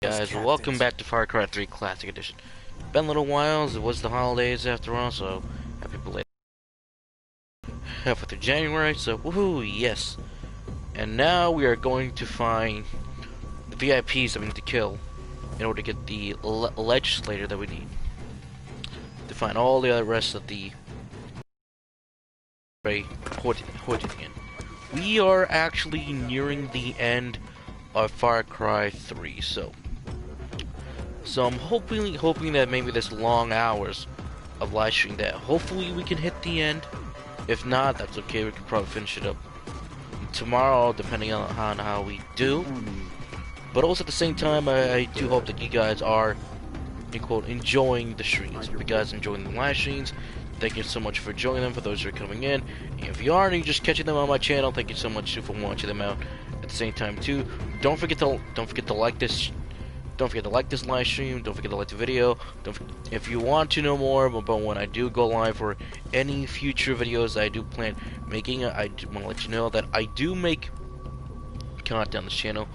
Guys, welcome back to Far Cry 3 Classic Edition. Been a little while, it was the holidays after all, so happy belated halfway through January, so woohoo, yes. And now we are going to find the VIPs that we need to kill in order to get the legislator that we need. To find all the other rest of the Hoytian. We are actually nearing the end of Far Cry 3, so I'm hoping that maybe this long hours of live streaming that hopefully we can hit the end. If not, that's okay. We can probably finish it up tomorrow, depending on how we do. But also at the same time, I do hope that you guys are, in quote, enjoying the streams. If you guys enjoying the live streams, thank you so much for joining them. For those who are coming in, and if you aren't, and you're just catching them on my channel, thank you so much for watching them out. At the same time, too, don't forget to like this. Don't forget to like this live stream. Don't forget to like the video. If you want to know more about when I do go live or any future videos I do plan making, I want to let you know that I do make content on this channel,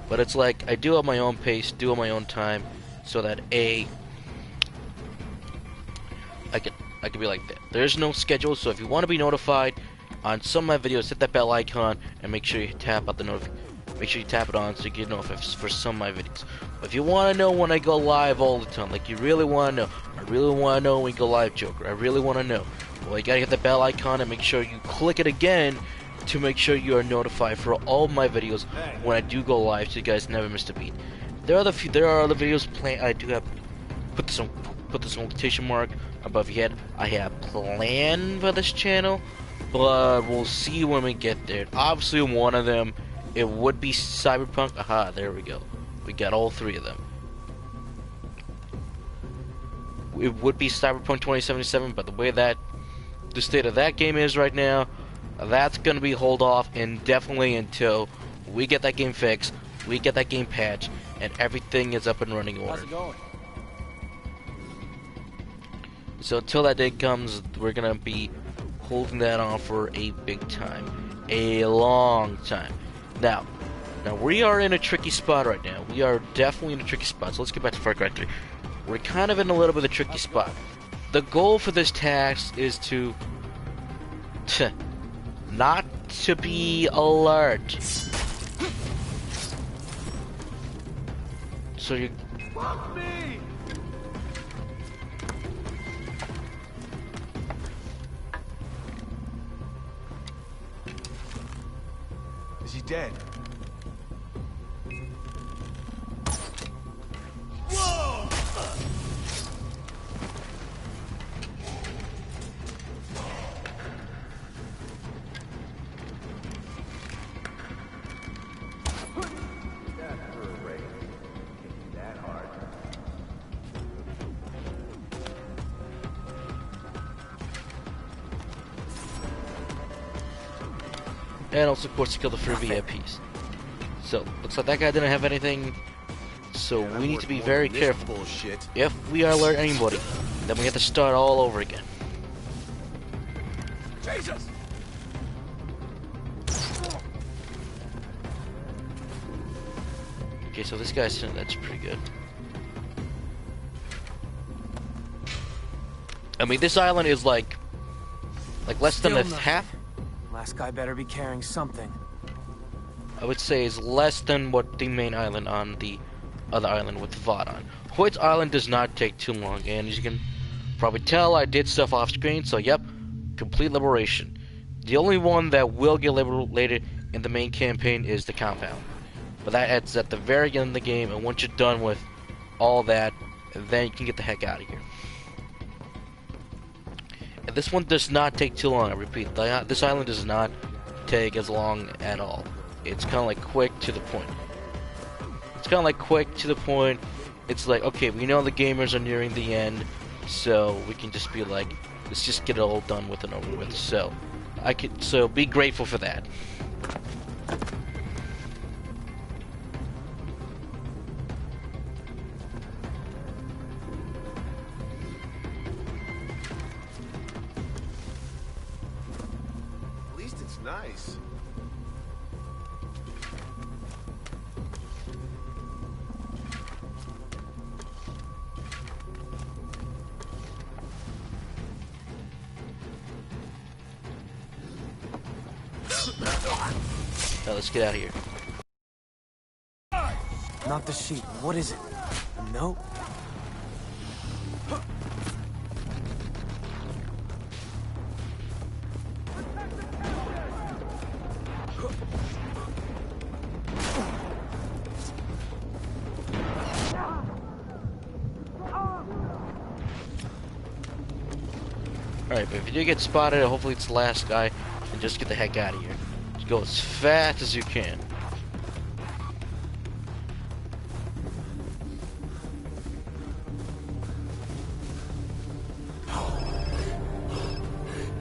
but it's like I do at my own pace, do at my own time, so that I can be like that. There's no schedule, so if you want to be notified on some of my videos, hit that bell icon and make sure you tap out the notification. Make sure you tap it on so you get notified for some of my videos. But if you want to know when I go live all the time, like you really want to know, I really want to know when we go live, Joker, I really want to know, well, you gotta hit the bell icon and make sure you click it again to make sure you are notified for all my videos when I do go live, so you guys never miss a beat. There are other videos planned. I do have put this on quotation mark above your head. I have planned for this channel, but we'll see when we get there. Obviously, one of them, it would be Cyberpunk. Aha, there we go. We got all three of them. It would be Cyberpunk 2077, but the way that the state of that game is right now, that's gonna be hold off indefinitely until we get that game fixed, we get that game patched, and everything is up and running order. How's it going? So until that day comes, we're gonna be holding that on for a big time, a long time. Now we are in a tricky spot right now. We are definitely in a tricky spot. So let's get back to Far Cry 3. We're kind of in a little bit of a tricky spot. The goal for this task is to not to be alert. So you. Fuck me! Is he dead? Whoa! And also, of course, to kill the three VIPs. So, looks like that guy didn't have anything. So, we need to be very careful. If we alert anybody, then we have to start all over again. Jesus! Okay, so this guy's that's pretty good. I mean, this island is like less than half. Last guy better be carrying something. I would say is less than what the main island on the other island with VOD on. Hoyt's island does not take too long, and as you can probably tell, I did stuff off screen, so yep, complete liberation. The only one that will get liberated in the main campaign is the compound. But that's at the very end of the game, and once you're done with all that, then you can get the heck out of here. And this one does not take too long, I repeat, this island does not take as long at all. It's kind of like quick to the point. It's like, okay, we know the gamers are nearing the end, so we can just be like, let's just get it all done with and over with. So, be grateful for that. At least it's nice. Now let's get out of here. Not the sheet. What is it? A note? Alright, but if you do get spotted, hopefully it's the last guy, and just get the heck out of here. Just go as fast as you can.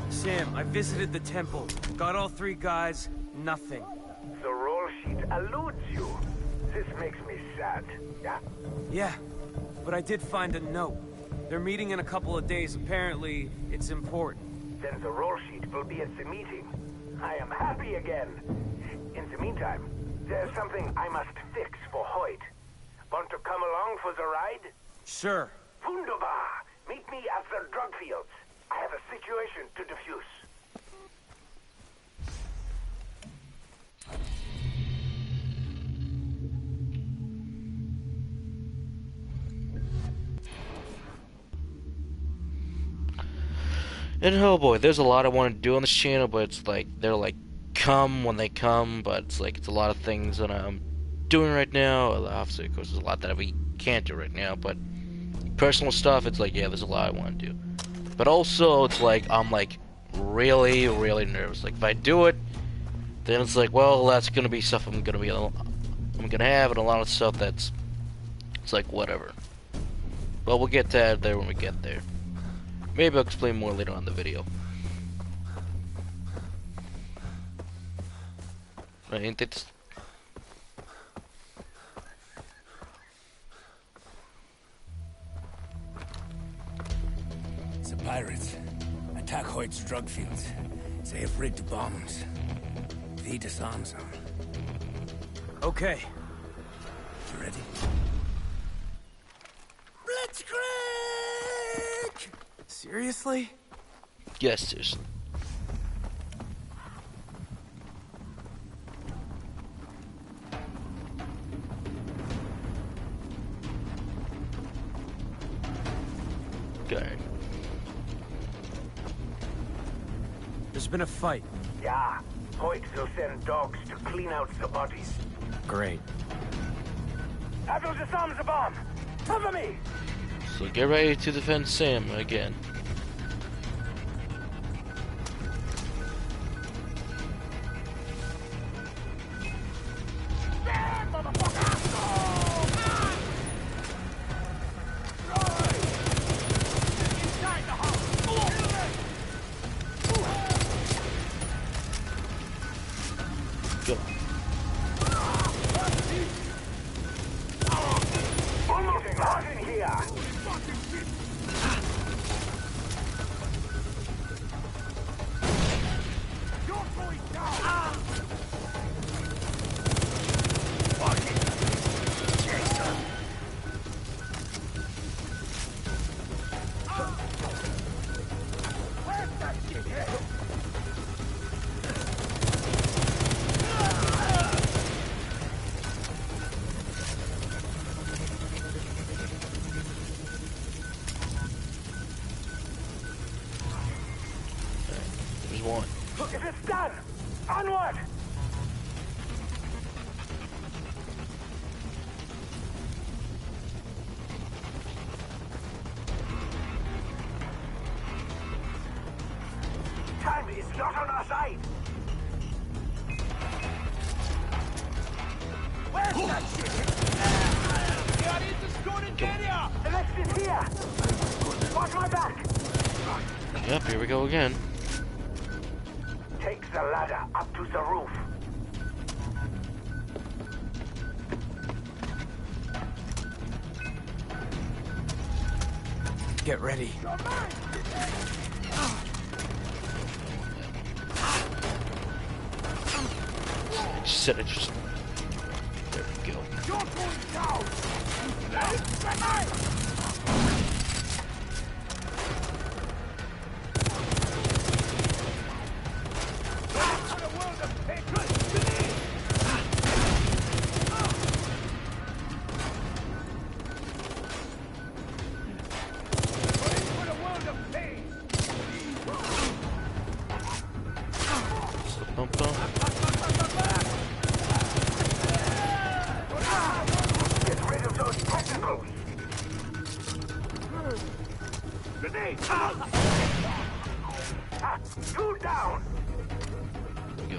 Sam, I visited the temple. Got all 3 guys, nothing. The roll sheet eludes you. This makes me sad. Yeah? Yeah, but I did find a note. They're meeting in a couple of days. Apparently, it's important. Then the roll sheet will be at the meeting. I am happy again. In the meantime, there's something I must fix for Hoyt. Want to come along for the ride? Sure. Wunderbar! Meet me at the drug fields. I have a situation to defuse. And oh boy, there's a lot I want to do on this channel, but it's like, they're like, come when they come, but it's like, it's a lot of things that I'm doing right now. Obviously, of course, there's a lot that we can't do right now, but personal stuff, it's like, yeah, there's a lot I want to do. But also, it's like, I'm like, really, really nervous. Like, if I do it, then it's like, well, that's gonna be stuff I'm gonna have, and a lot of stuff that's, it's like, whatever. But we'll get to that there when we get there. Maybe I'll explain more later on in the video. Right, ain't it? The pirates attack Hoyt's drug fields. They have rigged bombs. We disarm them. Okay. You ready? Blitzkrieg! Seriously? Yes, seriously. Okay. There's been a fight. Yeah. Hoyt will send dogs to clean out the bodies. Great. I will disarm the bomb. Cover me! So get ready to defend Sam again. Go. Almost hot in here! You're going down! Where's that shithead? There's one. It is done! Onward! Time is not on our side! Where's that shit? Alexis here! Watch my back! Yep, here we go again. Take the ladder up to the roof. Get ready. I just said it just. There we go. You're going down! me! Two down! Go.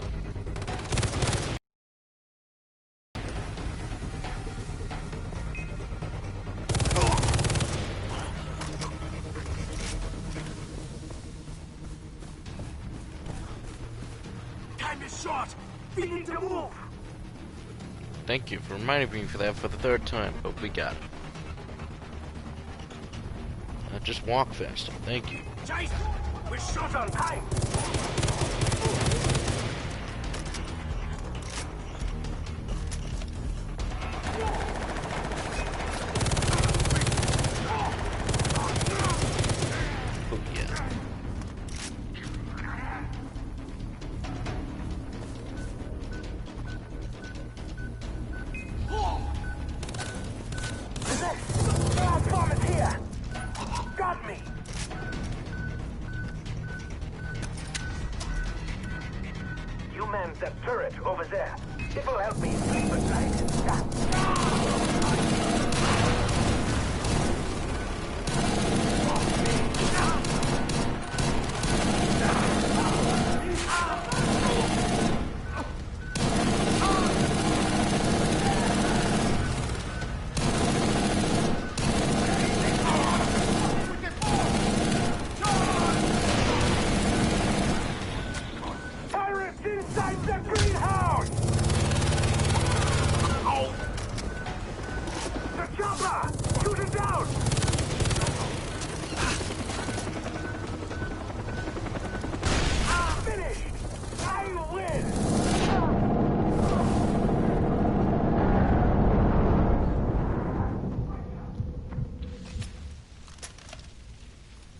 Time is short! We need to move! Thank you for reminding me for that for the third time, but we got it. Just walk faster. Thank you. Chase! We're short on time! Oh yeah. Transform is here! Got me! You man that turret over there. It will help me sleep at night. Pirates inside the greenhouse! The chopper! Shoot it down! Finished! I win!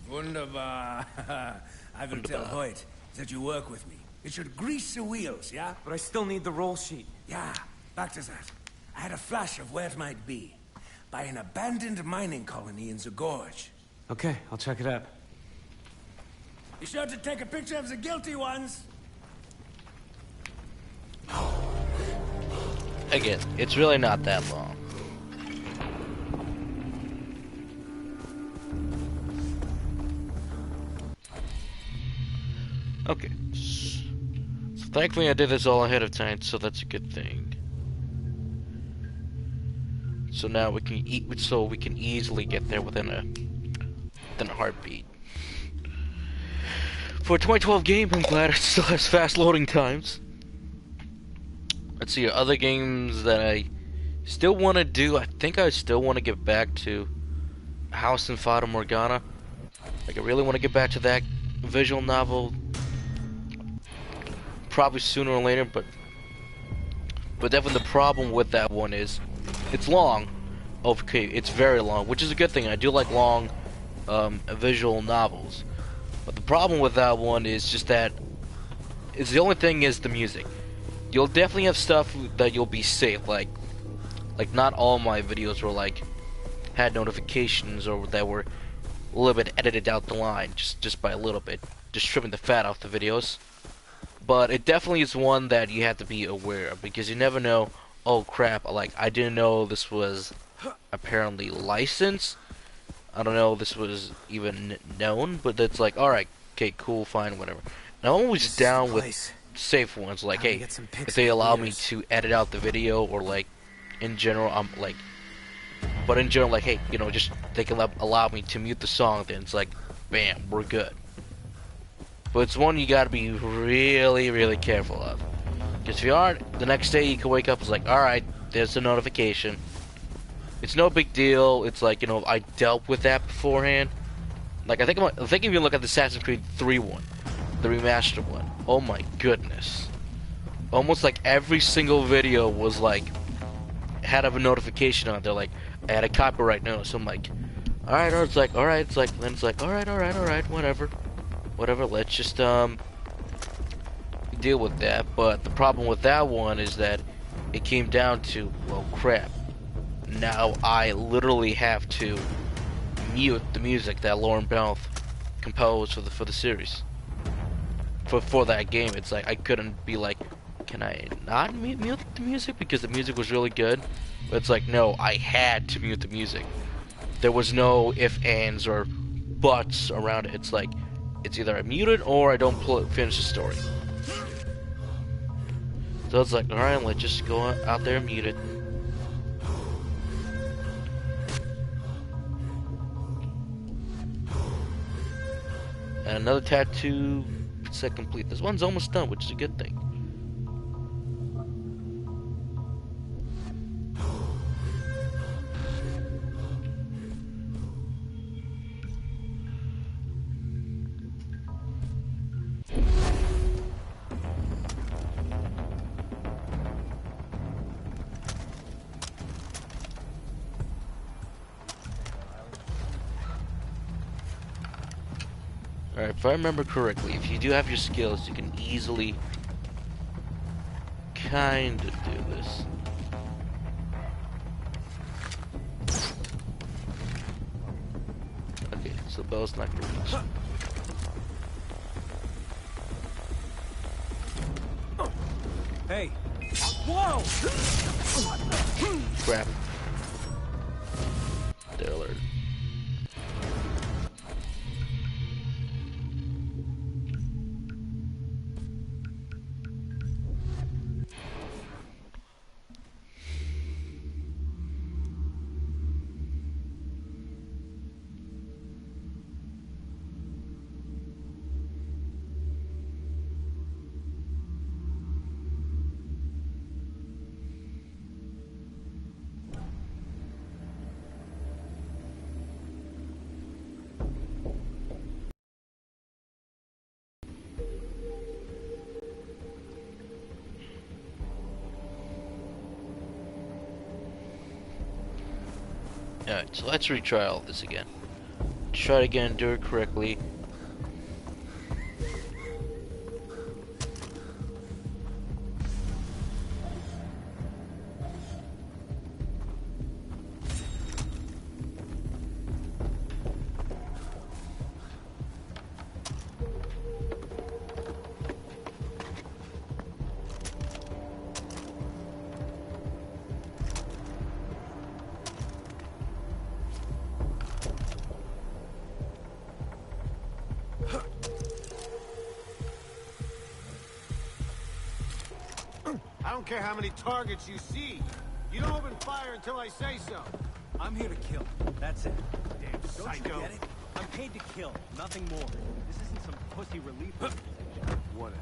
Wunderbar. I will tell Wunderbar. Hoyt that you work with me. It should grease the wheels, yeah? But I still need the roll sheet. Yeah, back to that. I had a flash of where it might be. By an abandoned mining colony in the gorge. Okay, I'll check it out. Be sure to take a picture of the guilty ones. Again, it's really not that long. Okay. So thankfully I did this all ahead of time, so that's a good thing. So now we can we can easily get there within a heartbeat. For a 2012 game, I'm glad it still has fast loading times. Let's see, other games that I still want to do. I think I still want to get back to House in Fata Morgana. Like, I really want to get back to that visual novel. Probably sooner or later, but definitely the problem with that one is it's long. Okay, it's very long, which is a good thing. I do like long visual novels. But the problem with that one is just that the only thing is the music. You'll definitely have stuff that you'll be safe, like not all my videos were like had notifications or that were a little bit edited out the line, just by a little bit, just trimming the fat off the videos. But it definitely is one that you have to be aware of, because you never know. Oh crap! Like, I didn't know this was apparently licensed. I don't know if this was even known, but it's like, all right, okay, cool, fine, whatever. And I'm always down with safe ones, like, hey, if they allow me to edit out the video, or like, in general, I'm like, but in general, like, hey, you know, just they can allow me to mute the song, then it's like, bam, we're good. But it's one you gotta be really, really careful of. Because if you aren't, the next day you can wake up, it's like, alright, there's a notification. It's no big deal. It's like, you know, I dealt with that beforehand. Like, I think if you look at the Assassin's Creed 3 one, the remastered one, oh my goodness. Almost like every single video was like, had a notification on it. They're like, I had a copyright notice. I'm like, alright, or it's like, alright, it's like, then it's like, alright, whatever, let's just, deal with that. But the problem with that one is that it came down to, well, crap. Now I literally have to mute the music that Lauren Bell composed for the series. For that game, it's like I couldn't be like, can I not mute the music because the music was really good? But it's like, no, I had to mute the music. There was no if, ands, or buts around it. It's like, it's either I mute it or I don't finish the story. So it's like, alright, let's just go out there and mute it. And another tattoo set complete. This one's almost done, which is a good thing. Alright, if I remember correctly, if you do have your skills, you can easily kind of do this. Okay, so Bell's not gonna reach. Hey! Whoa! Crap. They're alert. Alright, so let's retry all this again. Try it again, do it correctly. I don't care how many targets you see. You don't open fire until I say so. I'm here to kill. That's it. Damn Don't psycho. you get it? I'm paid to kill, nothing more. This isn't some pussy relief organization. Whatever.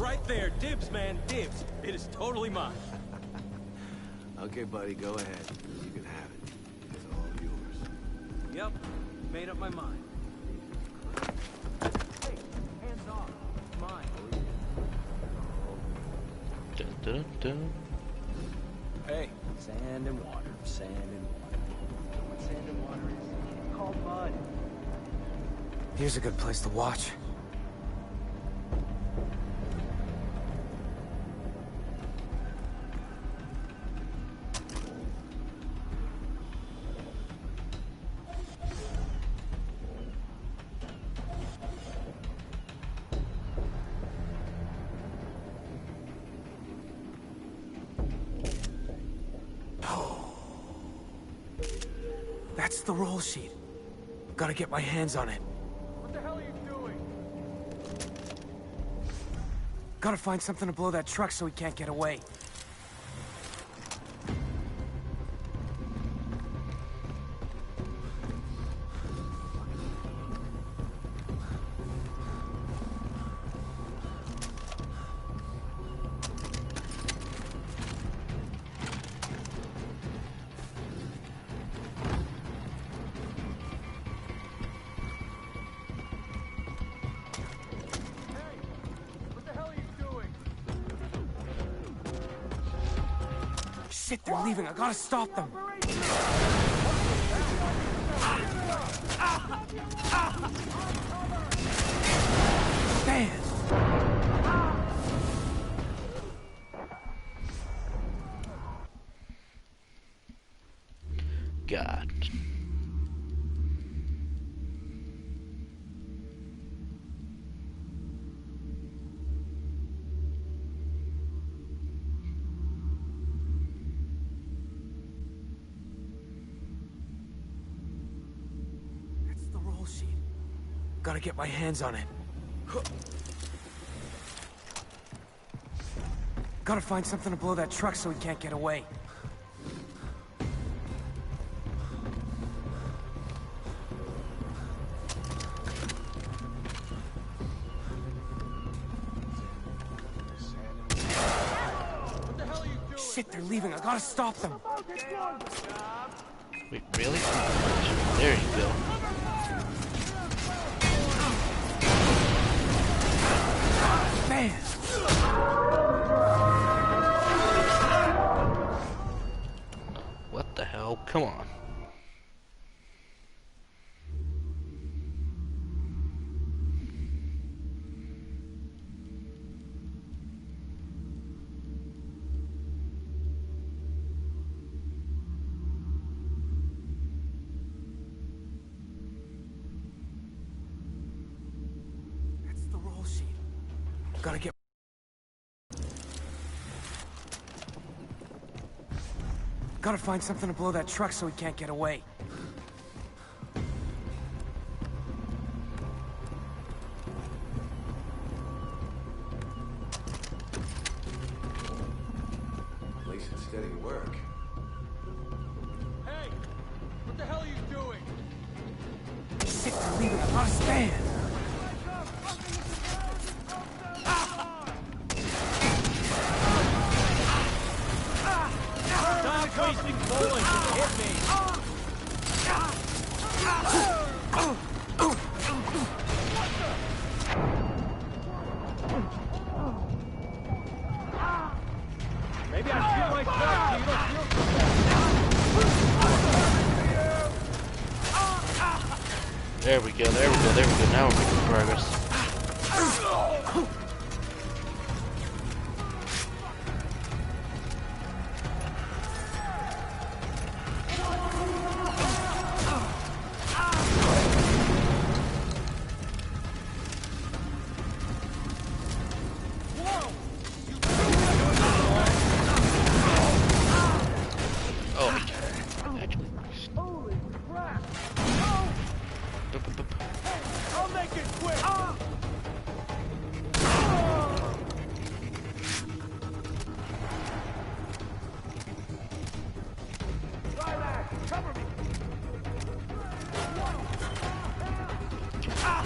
Right there, dibs, man, dibs. It is totally mine. Okay, buddy, go ahead. You can have it. It's all yours. Yep, made up my mind. Hey, hands off. It's mine. Dun, dun, dun. Hey, sand and water, sand and water. You know what sand and water is? It's called mud. Here's a good place to watch. That's the roll sheet. Gotta get my hands on it. What the hell are you doing? Gotta find something to blow that truck so he can't get away. Shit, they're leaving. I gotta stop them. Man! God. Gotta get my hands on it. Gotta find something to blow that truck so he can't get away. Shit, they're leaving. I gotta stop them. Wait, really? There you go. Man! What the hell? Come on. That's the roll sheet. Gotta get... Gotta find something to blow that truck so he can't get away. At least it's steady work. Hey! What the hell are you doing? Shit, they're leaving. I gotta stand! Stop wasting bullets and hit me! Maybe I shoot myself so you don't feel so bad. There we go, there we go, there we go. Now we're making progress. Holy crap! I'll make it quick!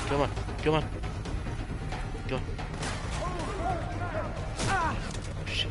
Come on, come on. Go on. Oh, shit.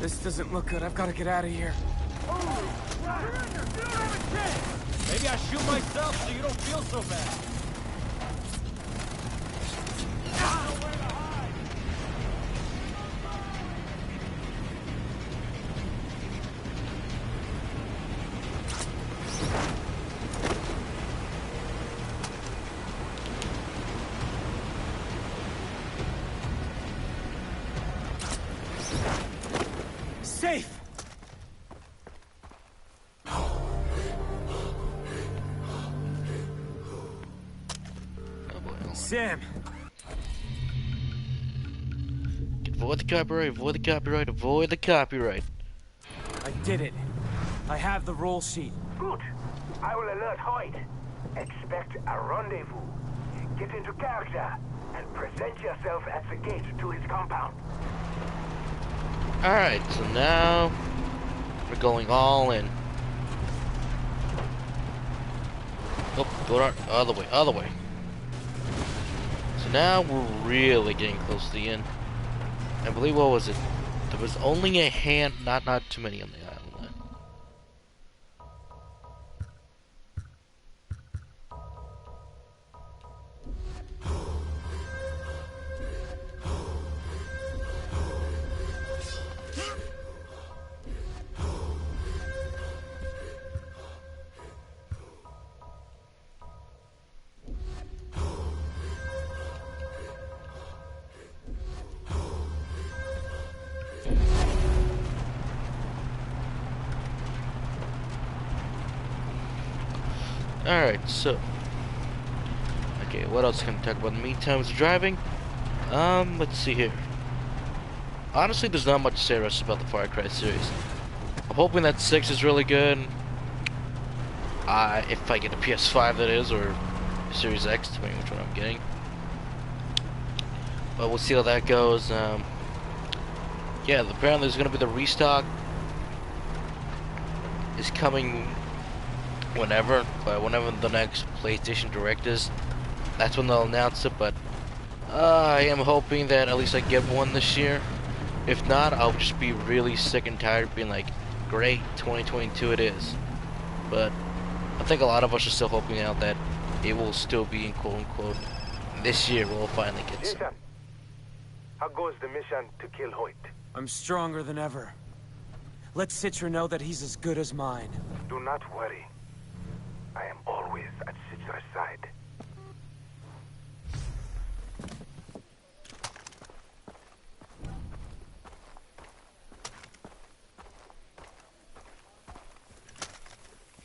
This doesn't look good. I've got to get out of here. Maybe I shoot myself so you don't feel so bad. Safe! Sam! Avoid the copyright, avoid the copyright, avoid the copyright. I did it. I have the roll sheet. Good. I will alert Hoyt. Expect a rendezvous. Get into character and present yourself at the gate to his compound. Alright, so now we're going all in. Oh, go on, other way, other way. So now we're really getting close to the end. I believe, what was it? There was only a hand, not too many on the island. Alright, so okay, what else can I talk about in the meantime? Is driving? Let's see here. Honestly, there's not much to say Russ about the Far Cry series. I'm hoping that 6 is really good. If I get a PS5, that is, or Series X, depending which one I'm getting. But we'll see how that goes. Yeah, apparently there's gonna be the restock is coming whenever the next PlayStation Direct is. That's when they'll announce it, but I am hoping that at least I get one this year. If not, I'll just be really sick and tired of being like, great, 2022 it is. But I think a lot of us are still hoping out that it will still be in quote-unquote this year we'll finally get some. Jason, how goes the mission to kill Hoyt? I'm stronger than ever. Let Citra know that he's as good as mine. Do not worry. I am always at Citra's side.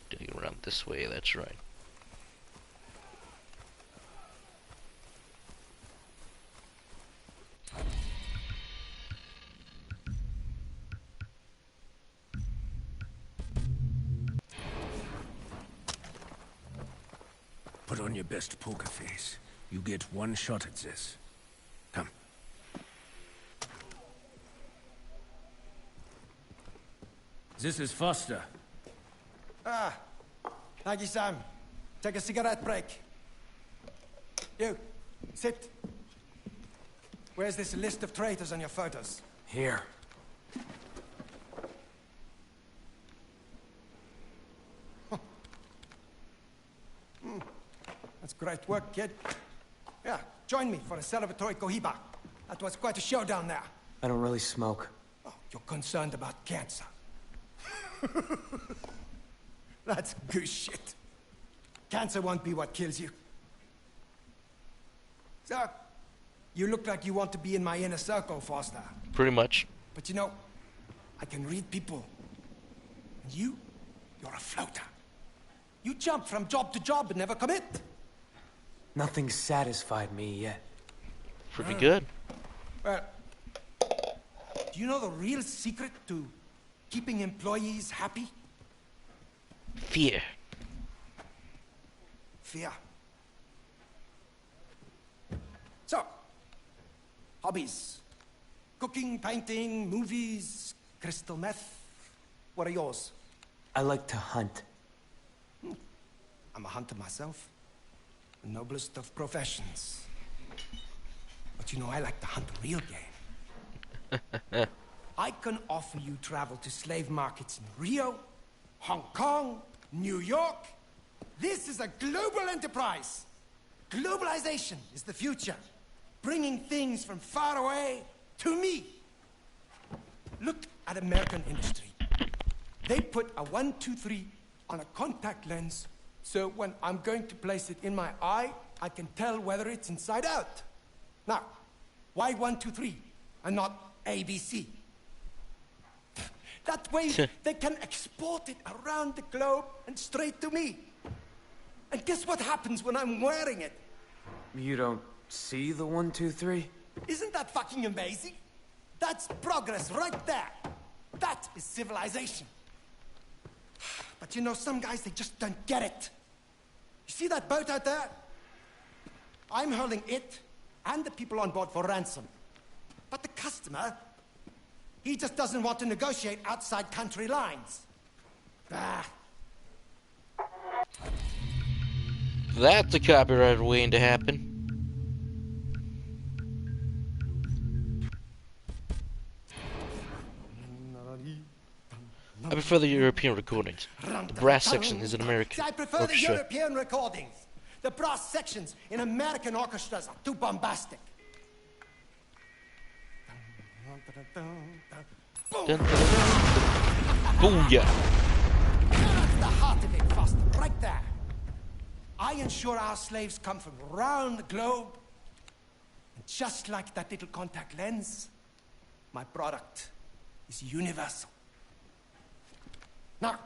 Dig around this way, that's right. Put on your best poker face. You get one shot at this. Come. This is Foster. Ah, thank you, Sam. Take a cigarette break. You, sit. Where's this list of traitors on your photos? Here. That's great work, kid. Yeah, join me for a celebratory cohiba. That was quite a show down there. I don't really smoke. Oh, you're concerned about cancer. That's good shit. Cancer won't be what kills you. So, you look like you want to be in my inner circle, Foster. Pretty much. But you know, I can read people. And you're a floater. You jump from job to job and never commit. Nothing's satisfied me yet. Pretty good. Well, do you know the real secret to keeping employees happy? Fear. Fear. So, hobbies. Cooking, painting, movies, crystal meth. What are yours? I like to hunt. I'm a hunter myself. The noblest of professions. But you know, I like to hunt the real game. I can offer you travel to slave markets in Rio, Hong Kong, New York. This is a global enterprise. Globalization is the future, bringing things from far away to me. Look at American industry. They put a 1, 2, 3 on a contact lens, so when I'm going to place it in my eye, I can tell whether it's inside out. Now, why 1, 2, 3 and not ABC? That way they can export it around the globe and straight to me. And guess what happens when I'm wearing it? You don't see the 1, 2, 3? Isn't that fucking amazing? That's progress right there. That is civilization. But you know, some guys, they just don't get it. You see that boat out there? I'm holding it and the people on board for ransom. But the customer, he just doesn't want to negotiate outside country lines. Ah. That's a copyright waiting to happen. I prefer the European recordings. The brass section is an American See, I prefer orchestra. the European recordings. The brass sections in American orchestras are too bombastic. Dun, dun, dun, dun. Booyah! That's the heart of it, Foster, right there. I ensure our slaves come from around the globe. And just like that little contact lens, my product is universal. Now,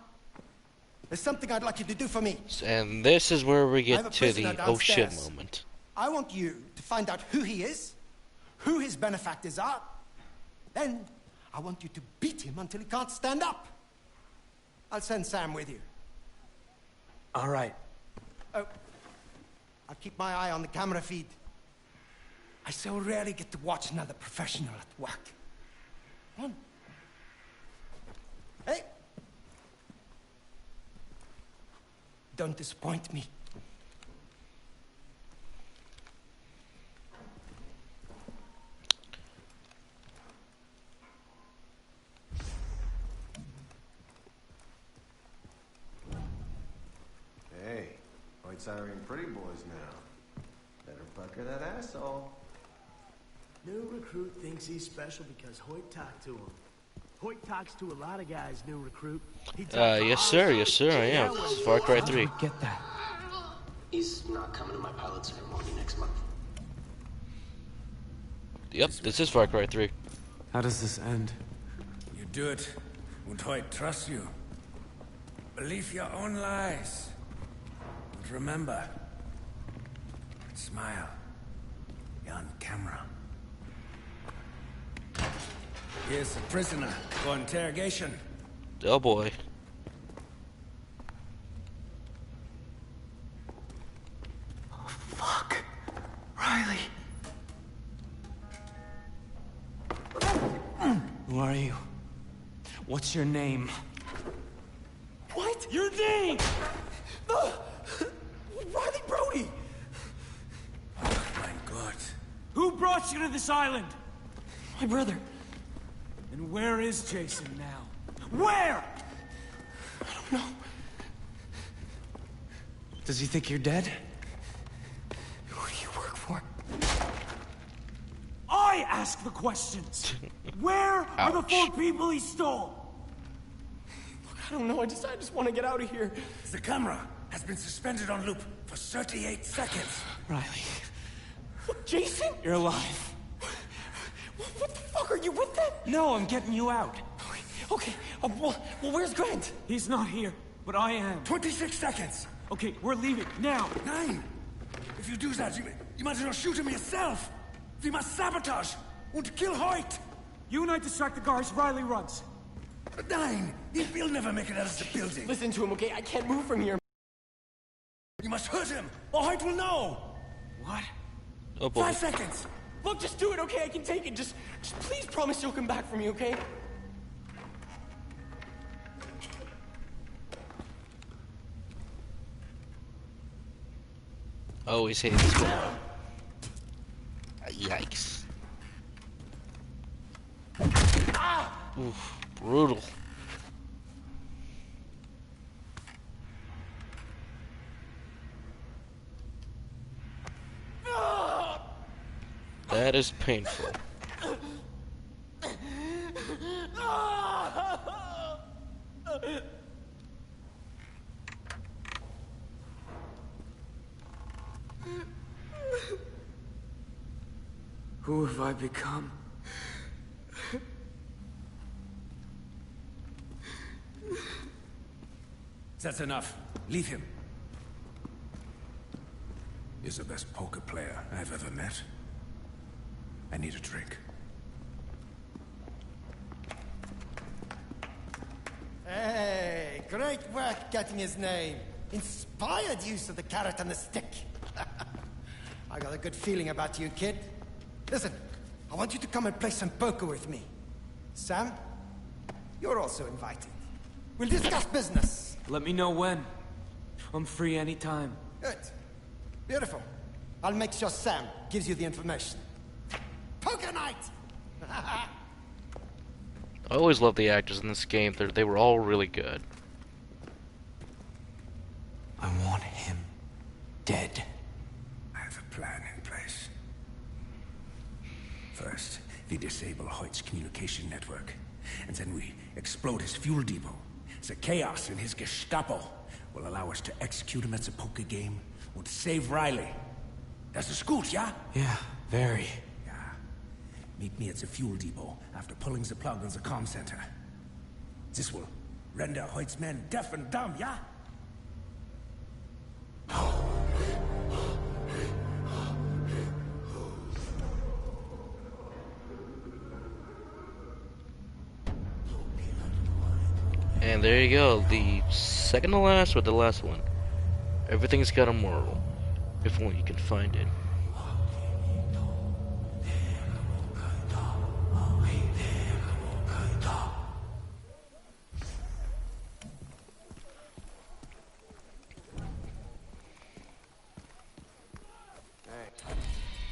there's something I'd like you to do for me. And this is where we I have get a to the prisoner oh shit downstairs. moment. I want you to find out who he is, who his benefactors are. Then, I want you to beat him until he can't stand up. I'll send Sam with you. All right. Oh, I'll keep my eye on the camera feed. I so rarely get to watch another professional at work. Come on. Hey! Don't disappoint me. Hey, White's hiring pretty boys now. Better pucker that asshole. New recruit thinks he's special because Hoyt talked to him. Hoyt talks to a lot of guys, new recruit. He talks to Yes all sir, sorts yes sir, I am. of- This is Far Cry 3. Get that. He's not coming to my pilot ceremony next month. Yep, this is Far Cry 3. How does this end? You do it, and Hoyt trust you. Believe your own lies. And remember, smile. You're on camera. Here's the prisoner for interrogation. Oh boy. Fuck. Riley. Who are you? What's your name? What? Your name! Riley Brody! Oh my God. Who brought you to this island? My brother. And where is Jason now? Where? I don't know. Does he think you're dead? Who do you work for? I ask the questions. Where are the Ouch. 4 people he stole? Look, I don't know. I just want to get out of here. The camera has been suspended on loop for 38 seconds. Riley. Jason? You're alive. What the fuck? Are you with them? No, I'm getting you out. Okay. Well, where's Grant? He's not here, but I am. 26 seconds. Okay, we're leaving now. 9. If you do that, you might as well shoot him yourself. We must sabotage and kill Hoyt. You and I distract the guards. Riley runs. 9. He'll never make it out of the building. Listen to him, okay? I can't move from here. You must hurt him, or Hoyt will know. What? Oh boy. 5 seconds. Look, just do it, okay? I can take it. Just please promise you'll come back for me, okay? Always hate this one. Yikes. Ah! Oof, brutal. That is painful. Who have I become? That's enough. Leave him. He's the best poker player I've ever met. I need a drink. Hey, great work getting his name. Inspired use of the carrot and the stick. I got a good feeling about you, kid. Listen, I want you to come and play some poker with me. Sam, you're also invited. We'll discuss business. Let me know when. I'm free anytime. Good. Beautiful. I'll make sure Sam gives you the information. Poker night! I always loved the actors in this game. They were all really good. I want him dead. I have a plan in place. First, we disable Hoyt's communication network, and then we explode his fuel depot. The chaos in his Gestapo will allow us to execute him at the poker game and save Riley. Das ist gut, yeah? Yeah, very. Yeah. Meet me at the fuel depot after pulling the plug on the comm center. This will render Hoyt's men deaf and dumb, yeah? And there you go, the second to last or the last one. Everything's got a moral, if only you can find it.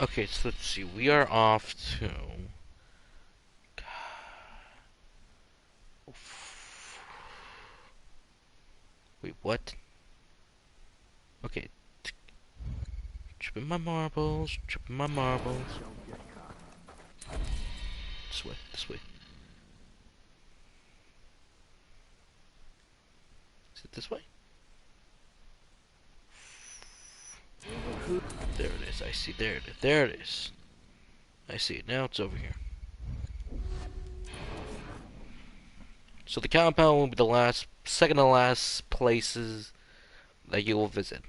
Okay, so let's see, we are off to... Wait, what? Okay. Tripping my marbles, tripping my marbles. This way, this way. Is it this way? There it is, I see, there it is, there it is. I see it, now it's over here. So the compound will be the second to last places that you will visit.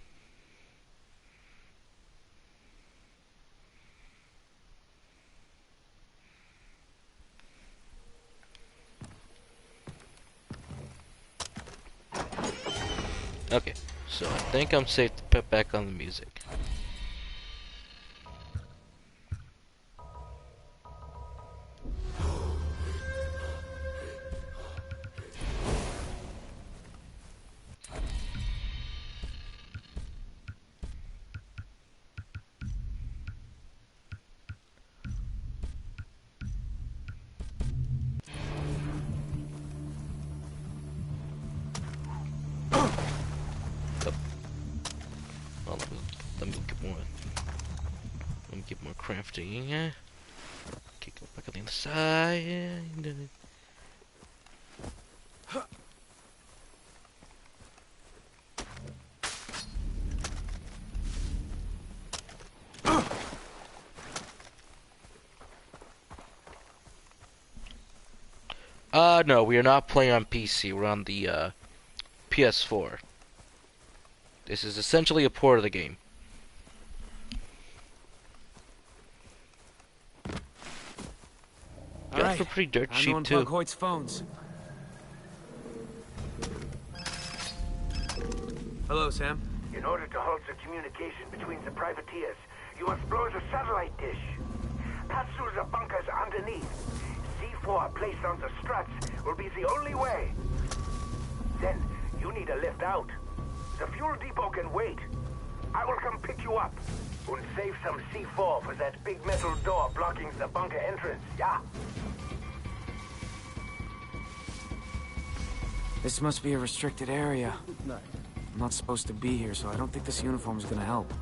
Okay, so I think I'm safe to put back on the music. Let me get more crafting. Okay, go back on the other side. No, we are not playing on PC. We're on the PS4. This is essentially a port of the game. All right, for pretty dirt cheap I'm too. unplug Hoyt's phones. Hello, Sam. In order to halt the communication between the privateers, you must blow the satellite dish. Pass through the bunkers underneath. C4 placed on the struts will be the only way. Then, you need a lift out. The fuel depot can wait. I will come pick you up. And save some C4 for that big metal door blocking the bunker entrance, yeah? This must be a restricted area. I'm not supposed to be here, so I don't think this uniform is gonna help.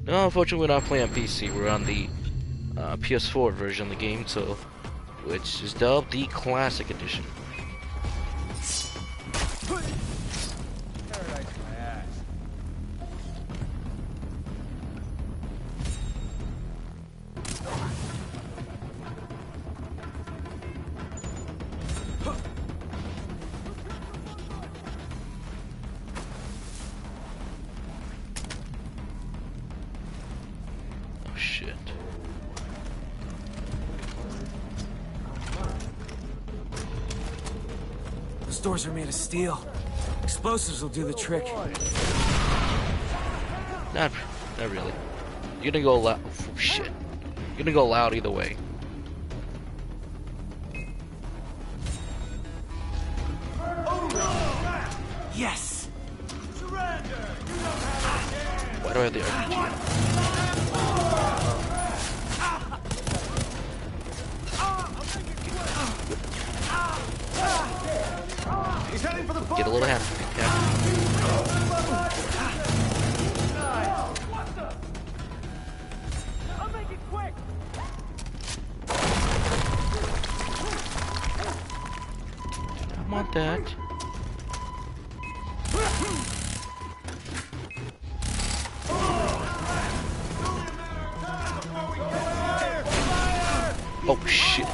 No, unfortunately we're not playing on PC. We're on the PS4 version of the game, so which is dubbed the Classic Edition. Shit. Those doors are made of steel. Explosives will do the trick. Not really. You're gonna go loud. Oh, shit. You're gonna go loud either way. Yes. Why do I have the RPG? He's heading for the Get a little happy. Yeah. I'll make it quick. I want that. Oh shit.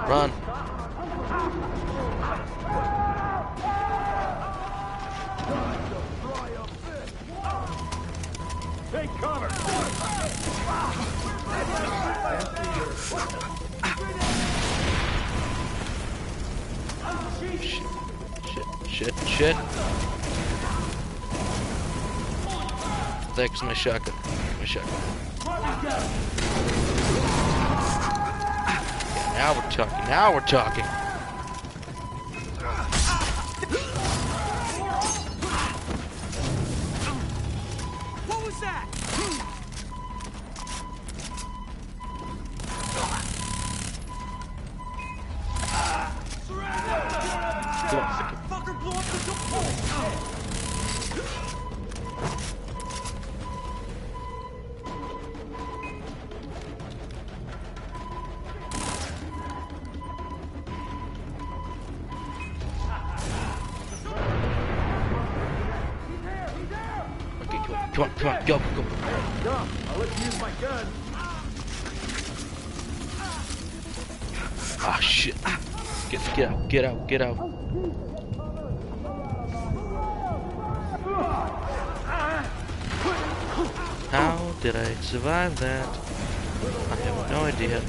Run. Take cover. Shit. Thanks, my shotgun. Now we're talking. What was that? Fucker blew up the door. Come on, go. I'll let you use my gun. Ah, shit. Get out. How did I survive that? I have no idea.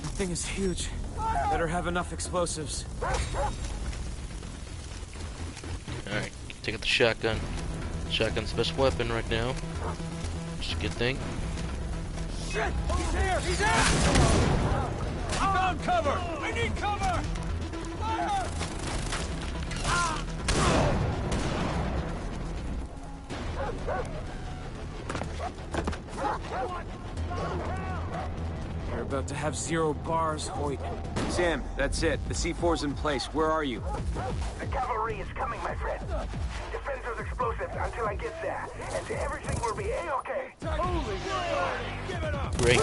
The thing is huge. Better have enough explosives. Alright, take out the shotgun. Shotgun's the best weapon right now. Just a good thing. Shit! He's here! I found cover! I need cover! Fire! You're about to have 0 bars, Hoyt. Sam, that's it. The C4's in place. Where are you? The cavalry is coming, my friend. Defend those explosives until I get there, and everything will be A-okay. Holy shit! Give it up! Great.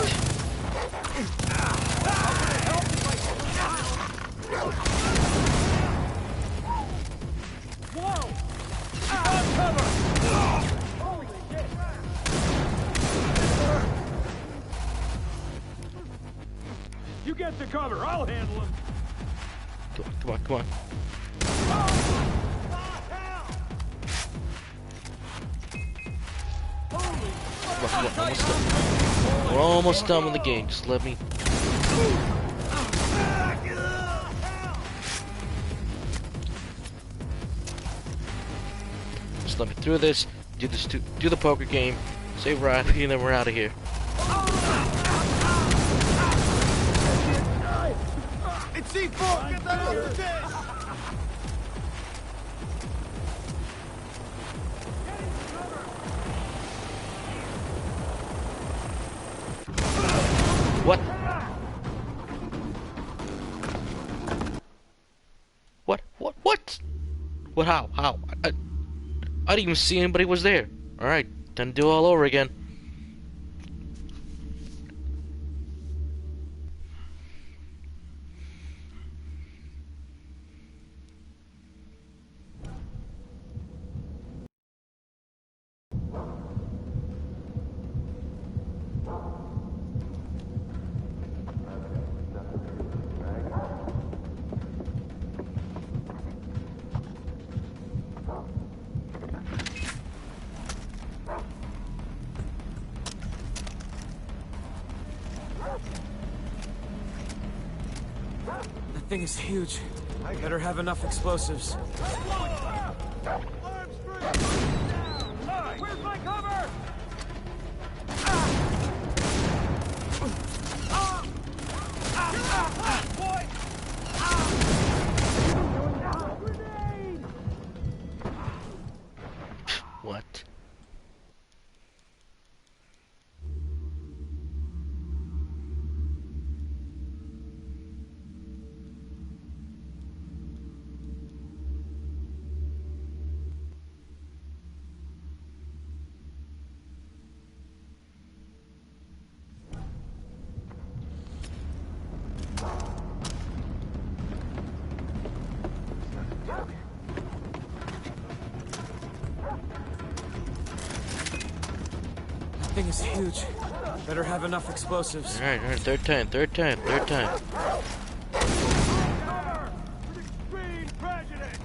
Whoa! On cover! Holy shit! You get the cover. I'll handle him. Come on. Almost done. We're almost done with the game. Just let me. Just let me through this. Do the poker game. Save Rafi, and then we're out of here. C4! Get that off the dish! What? What? What? How? I didn't even see anybody was there. Alright, time to do it all over again. That thing is huge. I better have enough explosives. Where's my cover? What? That thing is huge. Better have enough explosives. Alright, third time. Extreme prejudice!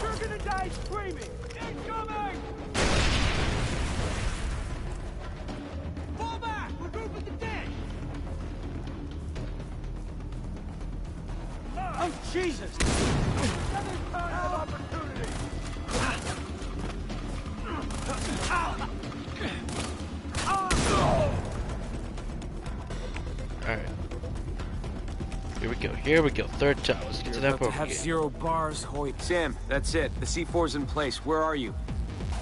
You're gonna die screaming! Incoming! Fall back! Regroup with the dead! Oh, Jesus! Another time of opportunity! Alright. Here we go. Third time. Let's get to that About to part have again. 0 bars, Hoyt. Sam, that's it. The C4's in place. Where are you?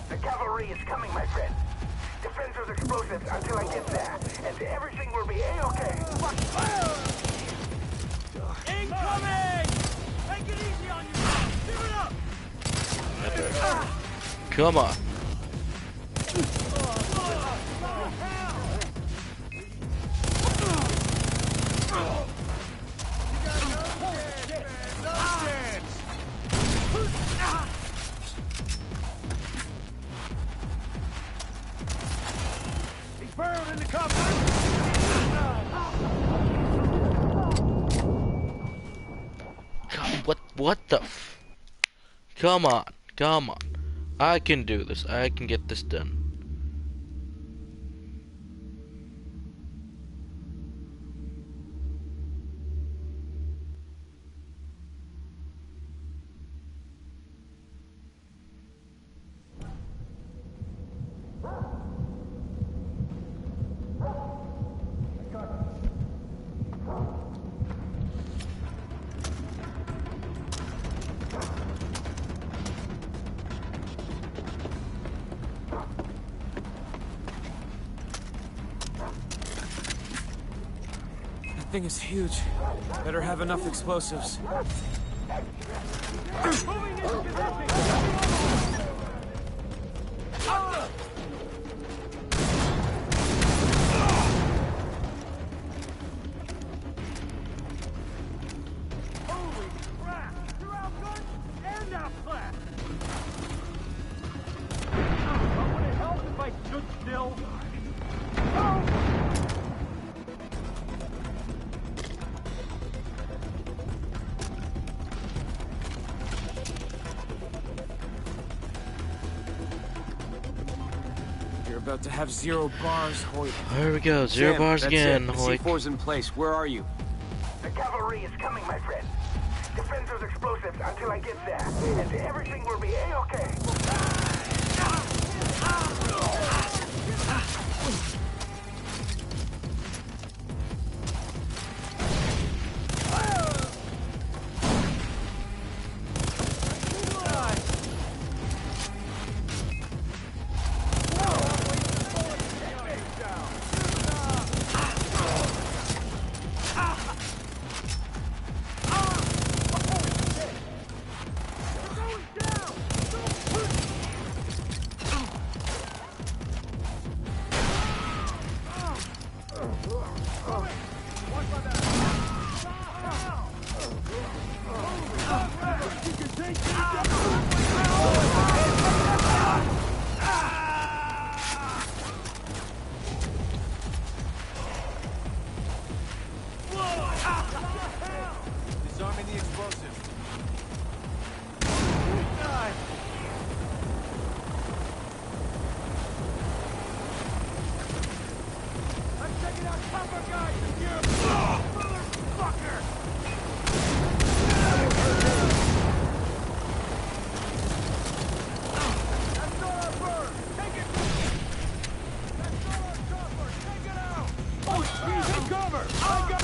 The cavalry is coming, my friend. Defend those explosives until I get there, and everything will be A-okay. Incoming! Take it easy on you! Give it up! Come on. He's buried in the cover! What the f... Come on. I can do this. I can get this done. That thing is huge. Better have enough explosives. Moving into position! Holy crap! You're outgunned and outclassed! Would it help if I stood still? You're about to have 0 bars, Hoyt. Here we go. 0 Sam, bars that's again. it. The Hoyt. C4's in place. Where are you? The cavalry is coming, my friend. Defend those explosives until I get there, and everything will be A-okay. Disarming the explosive. I'm taking out tougher guys than you! Motherfucker! That's not our bird! Take it! That's not our chopper! Take it out! Oh, he's in cover! I got...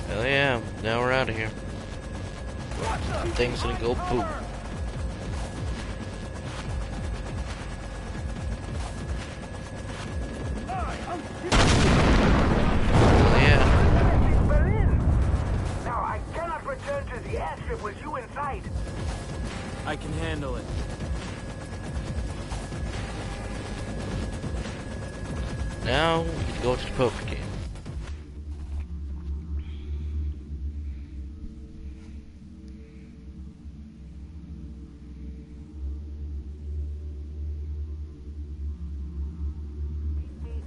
Hell yeah, now we're out of here. Things gonna go poop. Hell yeah. Now I cannot return to the airstrip with you inside. I can handle it. Now we can go to the poker game.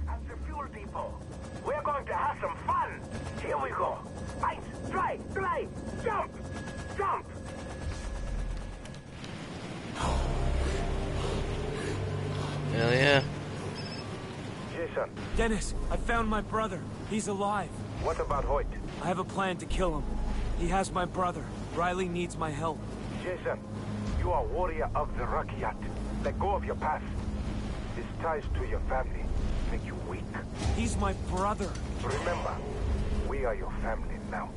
At the fuel depot. We're going to have some fun. Here we go. Fight, try, fly, jump, jump. Hell yeah. Jason, Dennis, I found my brother. He's alive. what about Hoyt? I have a plan to kill him. He has my brother. Riley needs my help. Jason, you are warrior of the Rakyat. Let go of your past. His ties to your family make you weak. He's my brother. Remember, we are your family now.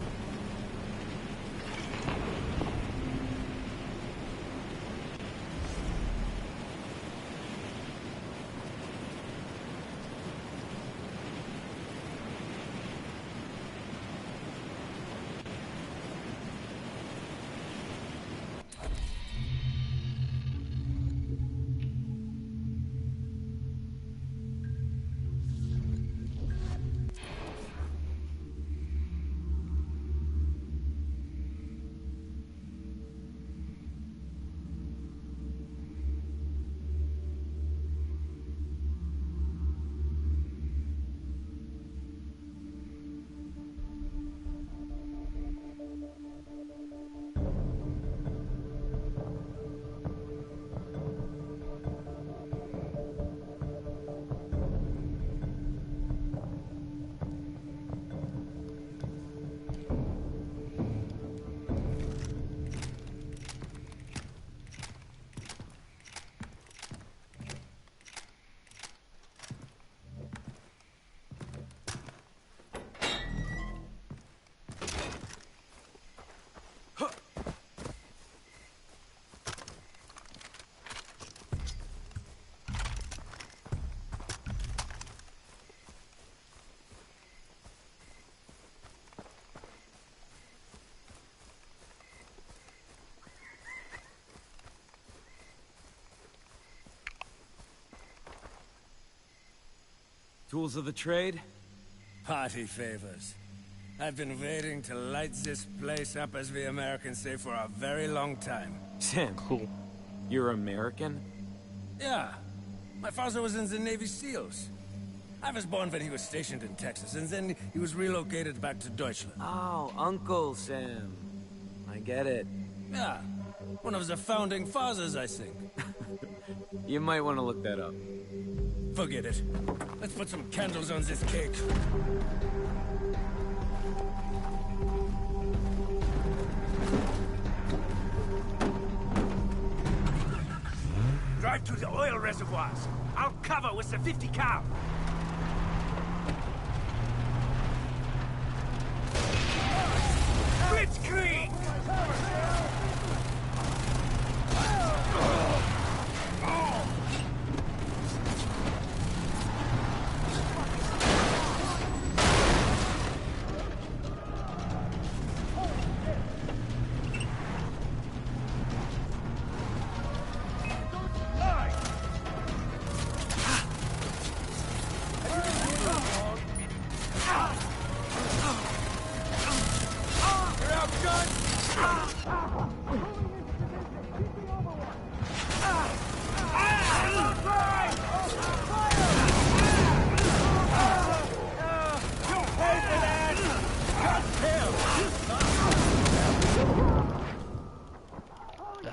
Tools of the trade? Party favors. I've been waiting to light this place up, as we Americans say, for a very long time. Sam, Cool. you're American? Yeah. My father was in the Navy SEALs. I was born when he was stationed in Texas, and then he was relocated back to Deutschland. Oh, Uncle Sam. I get it. Yeah. One of the founding fathers, I think. You might want to look that up. Forget it. Let's put some candles on this cake. Drive to the oil reservoirs. I'll cover with the 50 cal. Blitzkrieg!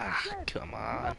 Ah, come on.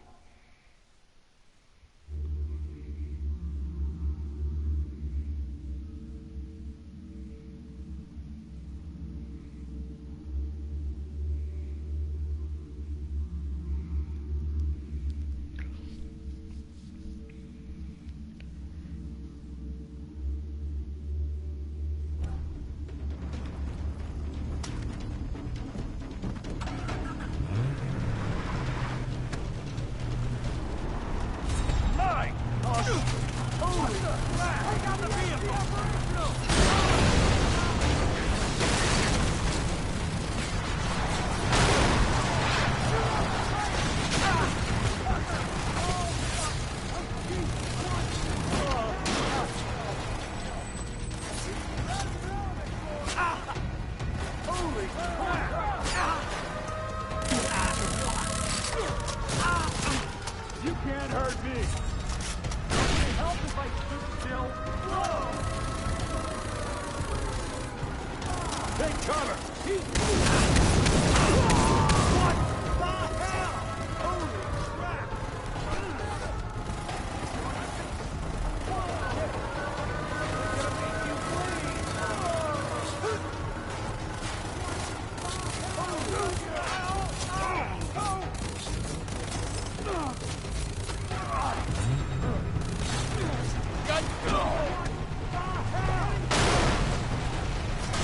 You can't hurt me! Help if I shoot still! Take cover! What the hell? Holy crap!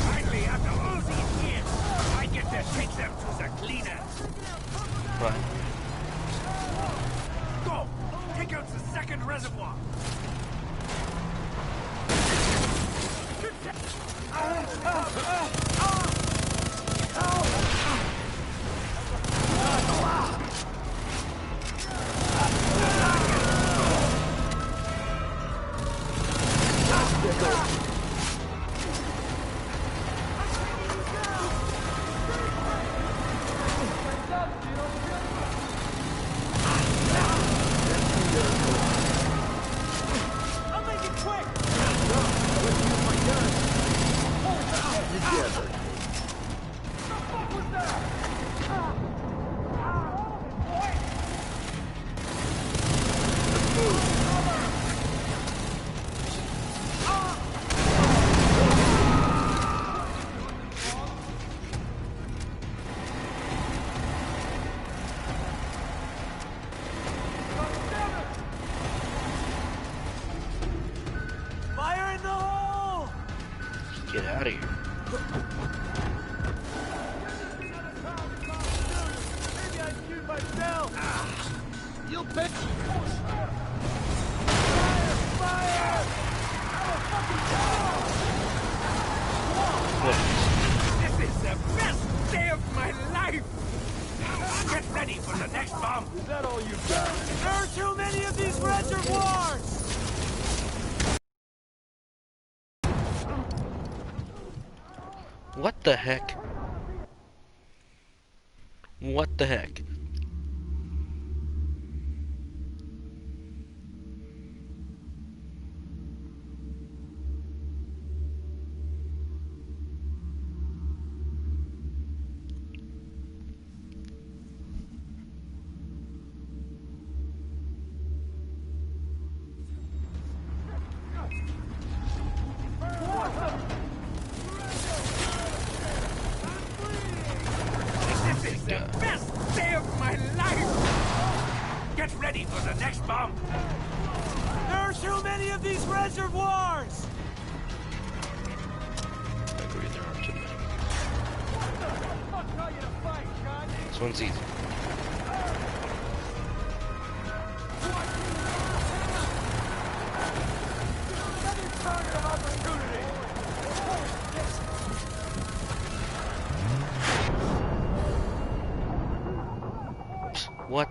Finally, after all these years, I get to take them to the cleaners. Right. Go! Take out the second reservoir. I'll make it quick! What was that? Fire in the hole! Get out of here. Maybe I'd shoot myself! You'll bet! Fire! This is the best day of my life! Get ready for the next bomb! Is that all you got? There are too many of these reservoirs! What the heck? What the heck? bomb. There are too many of these reservoirs! I agree, there are too many. Fuck tell you to fight, God? This one's easy. What?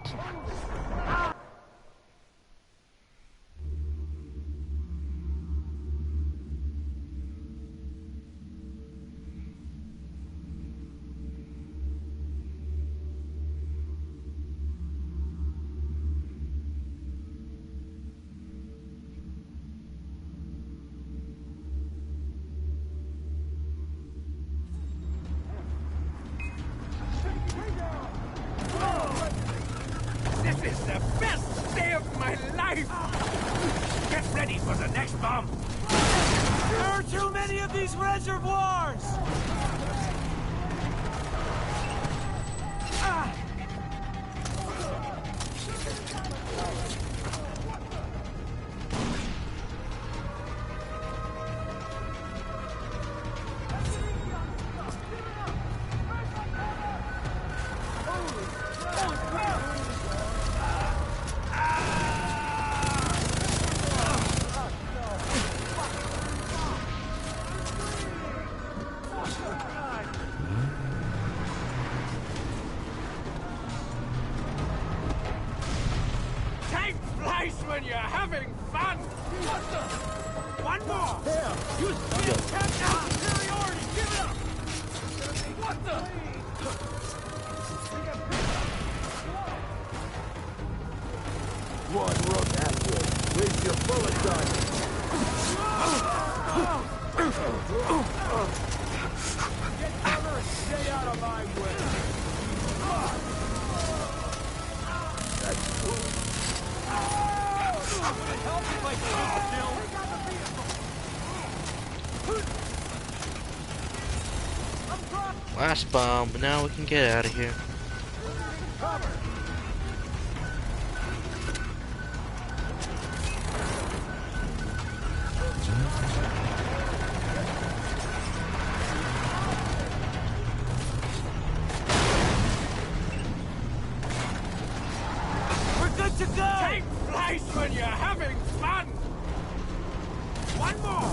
This is the best day of my life! Get ready for the next bomb! There are too many of these reservoirs! Time flies when you're having fun! One more! You still tapped out superiority! Give it up! What the? One rook accurate. Waste your bullet gun. Get cover and stay out of my way! Would it help if I stood still? Last bomb, but now we can get out of here. We're good to go! Time flies when you're having fun! One more!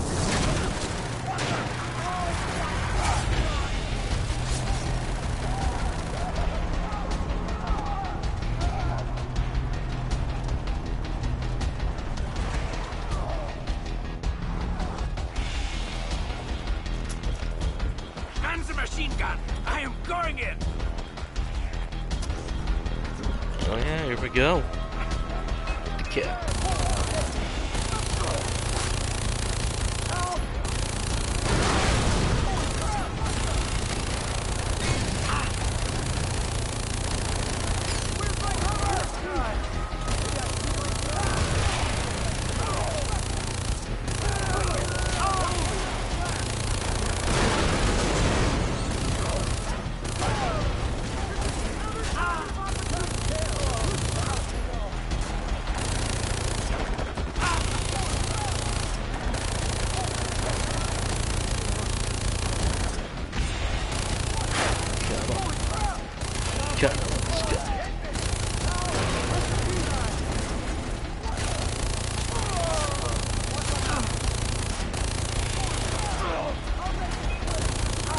Man's a machine gun! I am going in! Oh yeah, here we go. The cat.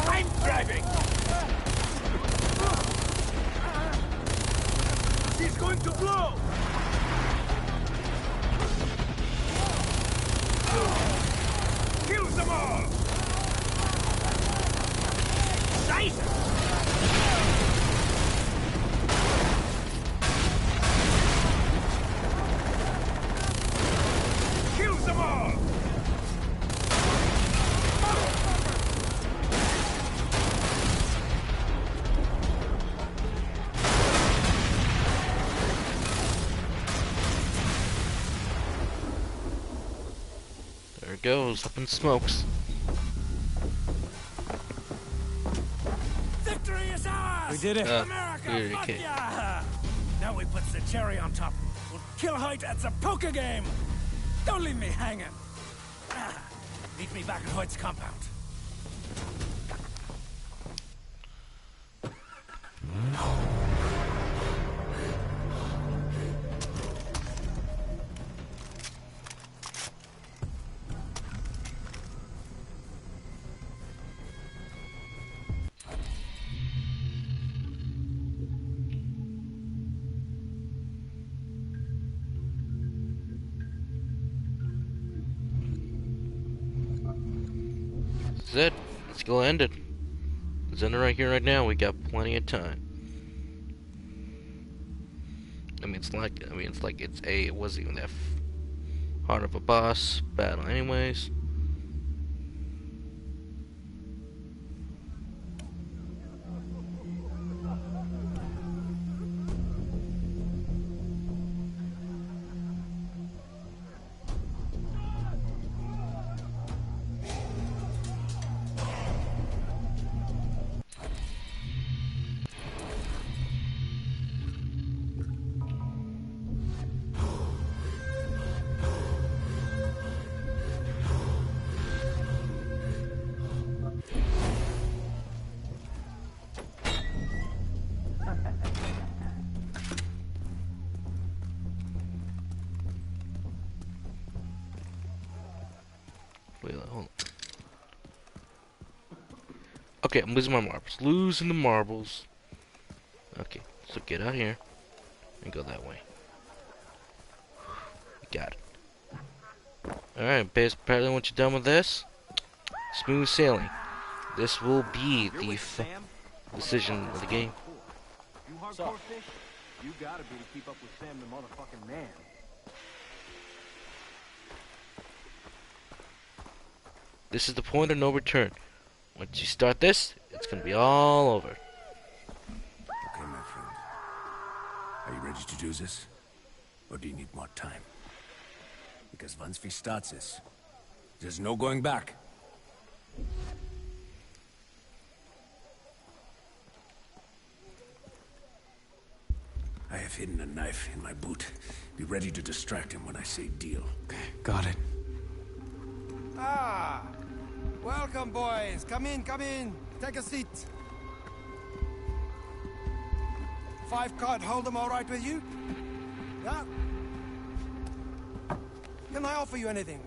I'm driving! He's going to blow! Kills them all! Scheiße! Kills them all! There it goes, up in smokes. Victory is ours! We did it. America, we did it, fuck kid. yeah! Now we put the cherry on top. We'll Kill Hoyt at the poker game! Don't leave me hanging! Meet me back at Hoyt's compound. That's it. Let's go end it. Let's end it right here, right now. We got plenty of time. It wasn't even that hard of a boss battle, anyways. Wait, hold on. Okay, I'm losing my marbles. Losing the marbles. Okay, so get out here and go that way. Got it. Alright, apparently once you're done with this, smooth sailing. This will be the decision of the game. You hardcore fish? You gotta be to keep up with Sam the motherfucking man. This is the point of no return. Once you start this, it's gonna be all over. Okay, my friend. Are you ready to do this? Or do you need more time? Because once we start this, there's no going back. I have hidden a knife in my boot. Be ready to distract him when I say deal. Okay, got it. Ah! Welcome, boys. Come in, come in. Take a seat. 5-card hold'em all right with you? Yeah? Can I offer you anything?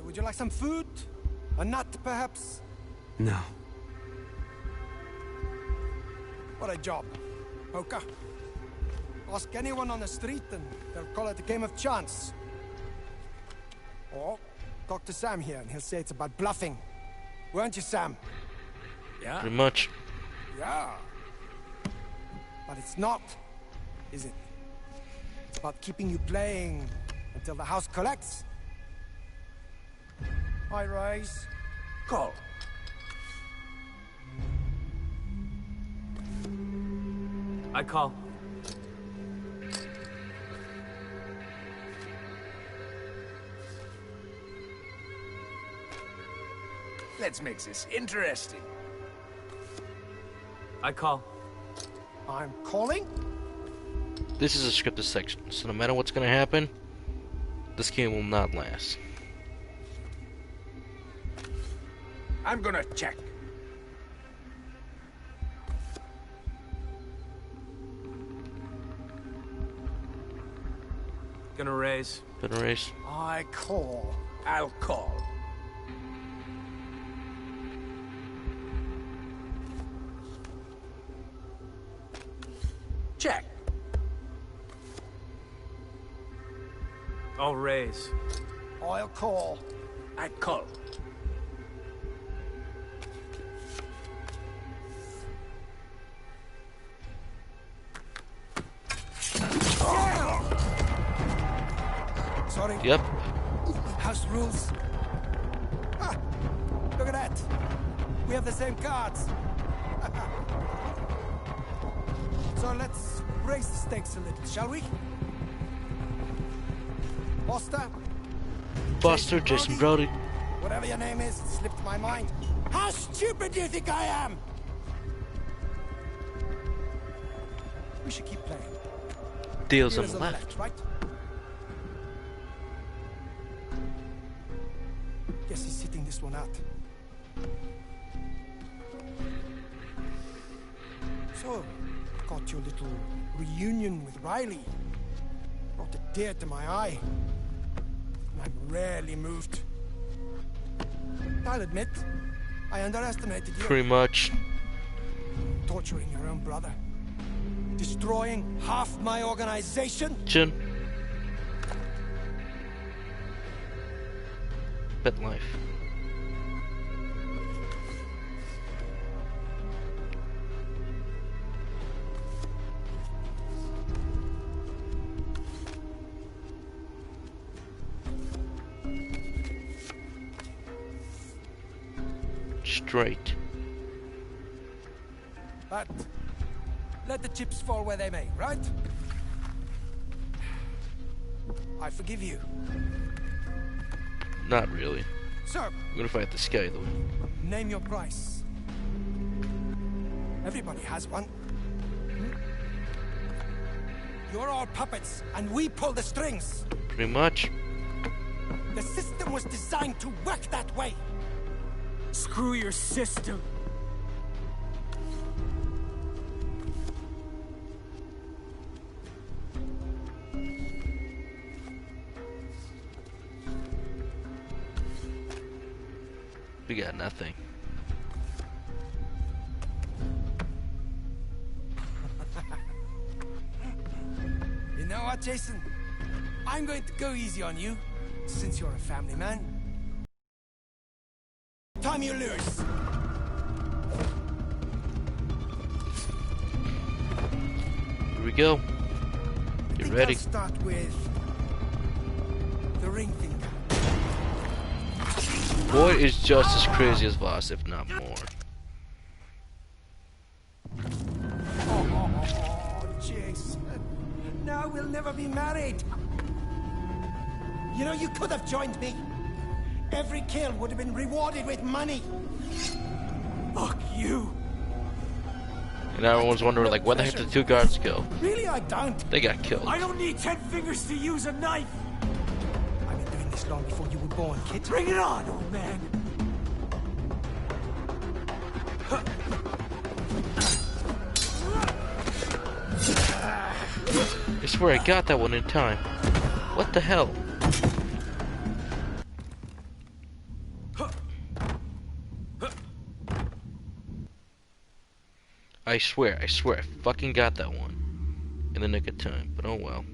Would you like some food? A nut, perhaps? No. What a job. Poker. Ask anyone on the street and they'll call it a game of chance. Or talk to Sam here and he'll say it's about bluffing. Weren't you, Sam? Yeah? Pretty much. Yeah. But it's not, is it? It's about keeping you playing until the house collects. I rise. Call. I call. Let's make this interesting. I call. I'm calling. This is a scripted section, so no matter what's gonna happen, this game will not last. I'm gonna check. Gonna raise. Gonna race. I call. I'll call. Check. I'll raise. I'll call. I call. Sorry. Yep. House rules. Ah, look at that. We have the same cards. So let's raise the stakes a little, shall we? Buster, Jason Brody. Whatever your name is, it slipped my mind. How stupid do you think I am? We should keep playing. Deals on Dealers the left. right? Guess he's sitting this one out. So, got your little reunion with Riley. Brought a tear to my eye. I'm rarely moved. I'll admit, I underestimated you. Pretty much. Torturing your own brother. Destroying half my organization. Chin. Bet life. Straight. But let the chips fall where they may, right? I forgive you. Not really. So, I'm gonna fight this guy though. name your price. Everybody has one. Hmm? You're all puppets, and we pull the strings. Pretty much. The system was designed to work that way. Screw your system. We got nothing. You know what, Jason? I'm going to go easy on you, since you're a family man. Time you lose. Here we go. You ready? I'll start with the ring finger. Boy is just as crazy as Voss, if not more. Oh, Jason. Now we'll never be married. You know, you could have joined me. Every kill would have been rewarded with money. Fuck you. And everyone's wondering, like, where the heck did the two guards go? Really, I don't. They got killed. I don't need 10 fingers to use a knife. I've been doing this long before you were born, kid. Bring it on, old man. I swear I got that one in time. What the hell? I swear I fucking got that one in the nick of time, but oh well.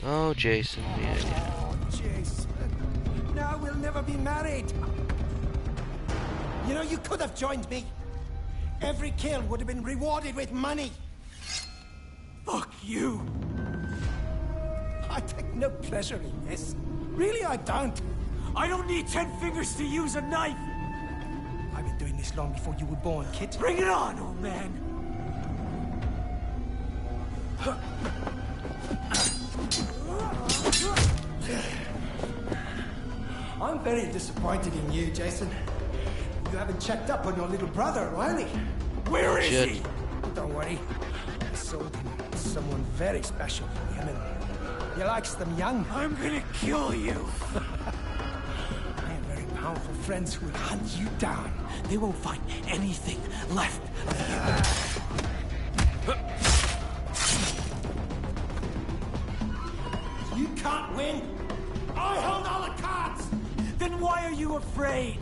Oh, Jason, yeah. Oh, Jason. Now we'll never be married. You know, you could have joined me. Every kill would have been rewarded with money. Fuck you. I take no pleasure in this. Really, I don't. I don't need 10 fingers to use a knife. I've been doing this long before you were born, kid. Bring it on, old man. I'm very disappointed in you, Jason. You haven't checked up on your little brother, Riley. Where is Shit. he? Don't worry. I sold him to someone very special for him, and he likes them young. I'm gonna kill you. I have very powerful friends who will hunt you down. They won't find anything left of You can't win. I hold all the cards. you. Then why are you afraid?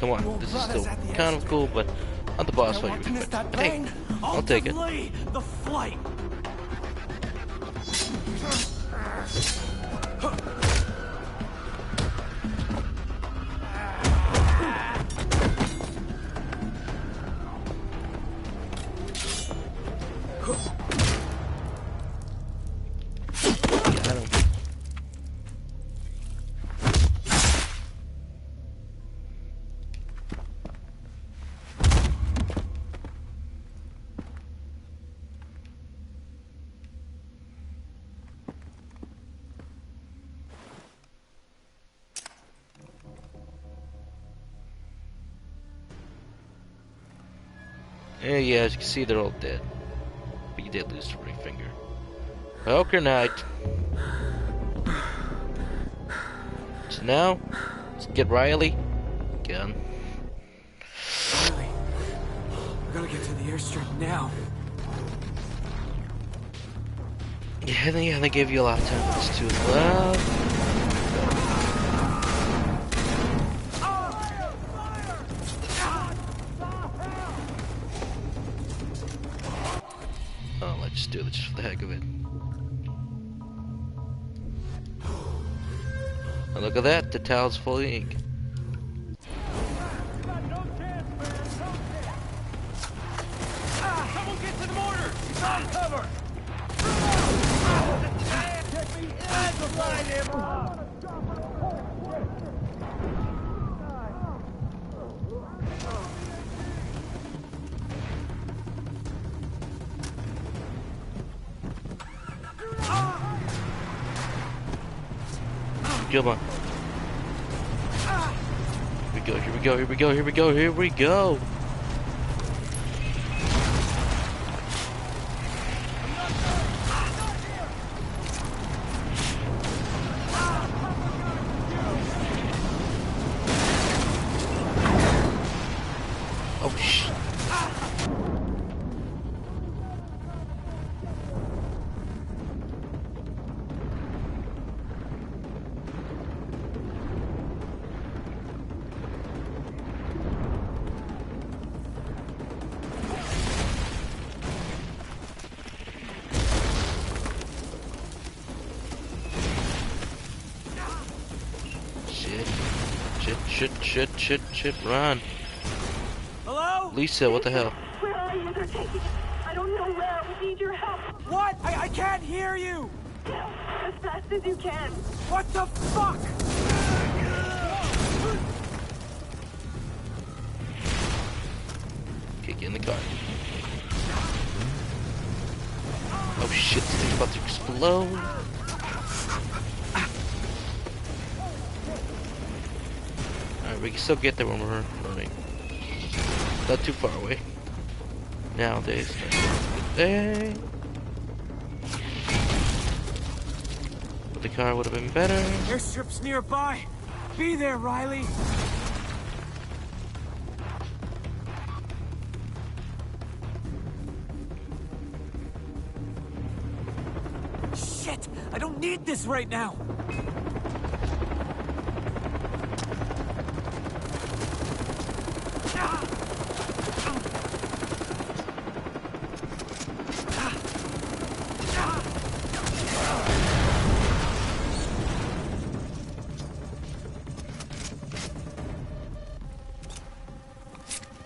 Come on. This is still kind of cool, but not the boss fight. Hey, I'll take it. Delay the flight. Yeah, as you can see, they're all dead. But you did lose the ring finger. Okay, night. So now, let's get Riley. Gun. Riley, we gotta get to the airstrip now. Yeah, they gave you a lot of time for this too as well. Oh, let's just do it just for the heck of it. And look at that, the towel's full of ink. Someone get to the mortar! He's on cover! Get me in to find him! Come on. Here we go, here we go, here we go, here we go. Oh, shit. Shit, run. Hello? Lisa, what the hell? Where are you? They're taking us. I don't know where. We need your help. What? I can't hear you! Get out as fast as you can. What the fuck? Okay, get in the car. Oh shit, this thing's about to explode. Alright, we can still get there when we're running. Not too far away. Nowadays. There. But the car would have been better. Airstrip's nearby. Be there, Riley. Shit! I don't need this right now.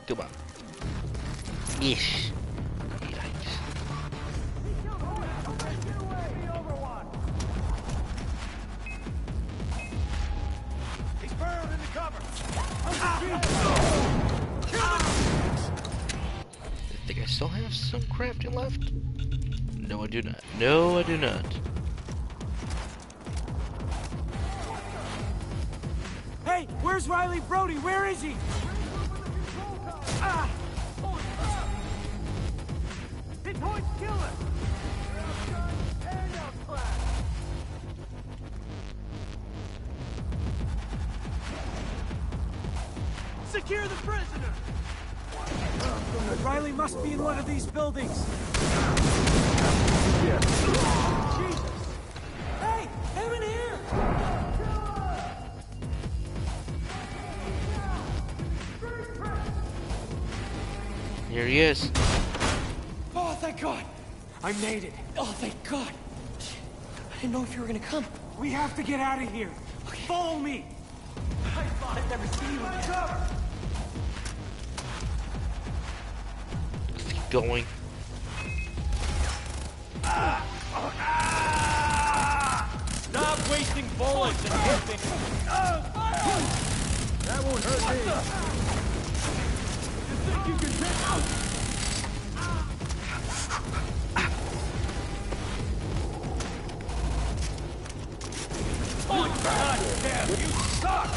Come on. Ish. Yikes. He's burned in the cover. I think I still have some crafting left. No, I do not. No, I do not. Hey, where's Riley Brody? Where is he? It's Hoyt's killer! Secure the prisoner! Riley must be in one of these buildings. Jesus! Hey! Him in here! Here he is. Oh, thank God. I made it. Oh, thank God. I didn't know if you were gonna come. We have to get out of here. Follow me. I thought I'd never see you again. Let's keep going. Stop wasting bullets and hitting. That won't hurt me. You think you can take out? Oh, God damn, you suck!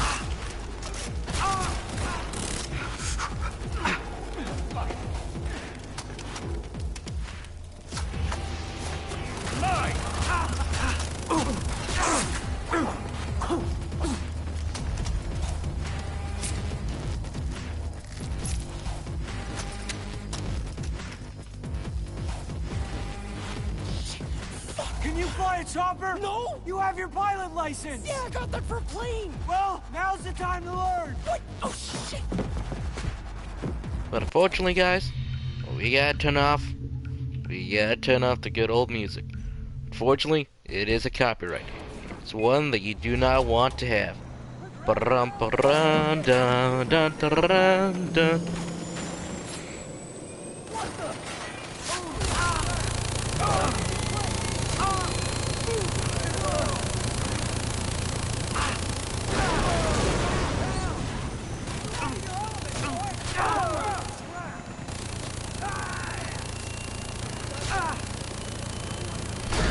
Can you fly a chopper? No! You have your pilot license! Yeah, I got that for a plane! Well, now's the time to learn! What? Oh, shit! But unfortunately, guys, we gotta turn off the good old music. Unfortunately, it is a copyright. It's one that you do not want to have. Ba-rum, ba-rum, dun, dun, dun, dun.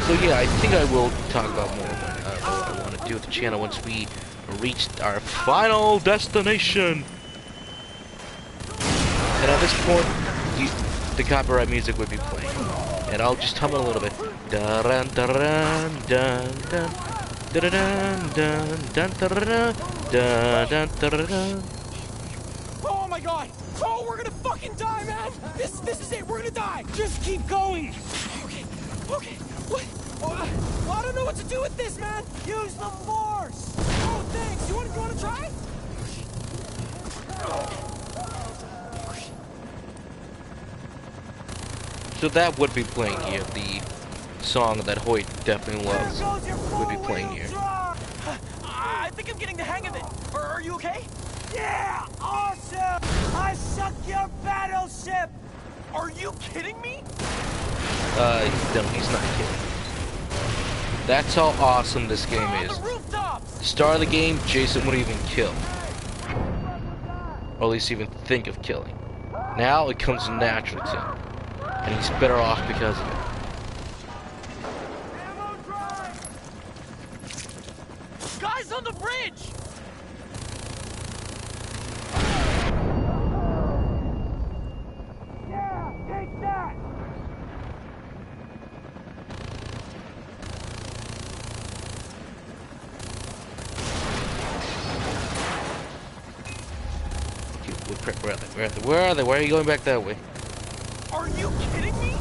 So yeah, I think I will talk about more what I want to do with the channel once we reach our final destination. And at this point, the copyright music would be playing, and I'll just hum it a little bit. Dun dun dun dun dun dun dun dun dun dun dun. Oh my god! Oh, we're gonna fucking die, man! This is it, we're gonna die! Just keep going! Okay. What? Oh, I don't know what to do with this, man! Use the force! Oh, thanks! You wanna try? So that would be playing here. The song that Hoyt definitely loves would be playing here. I think I'm getting the hang of it. Are you okay? Yeah! Awesome! I sunk your battleship! Are you kidding me? No, he's not kidding. That's how awesome this game is. The start of the game, Jason wouldn't even kill. Or at least even think of killing. Now it comes naturally to him. And he's better off because of it. Guys on the bridge! Yeah, take that! Where are they? Why are you going back that way? Are you kidding me?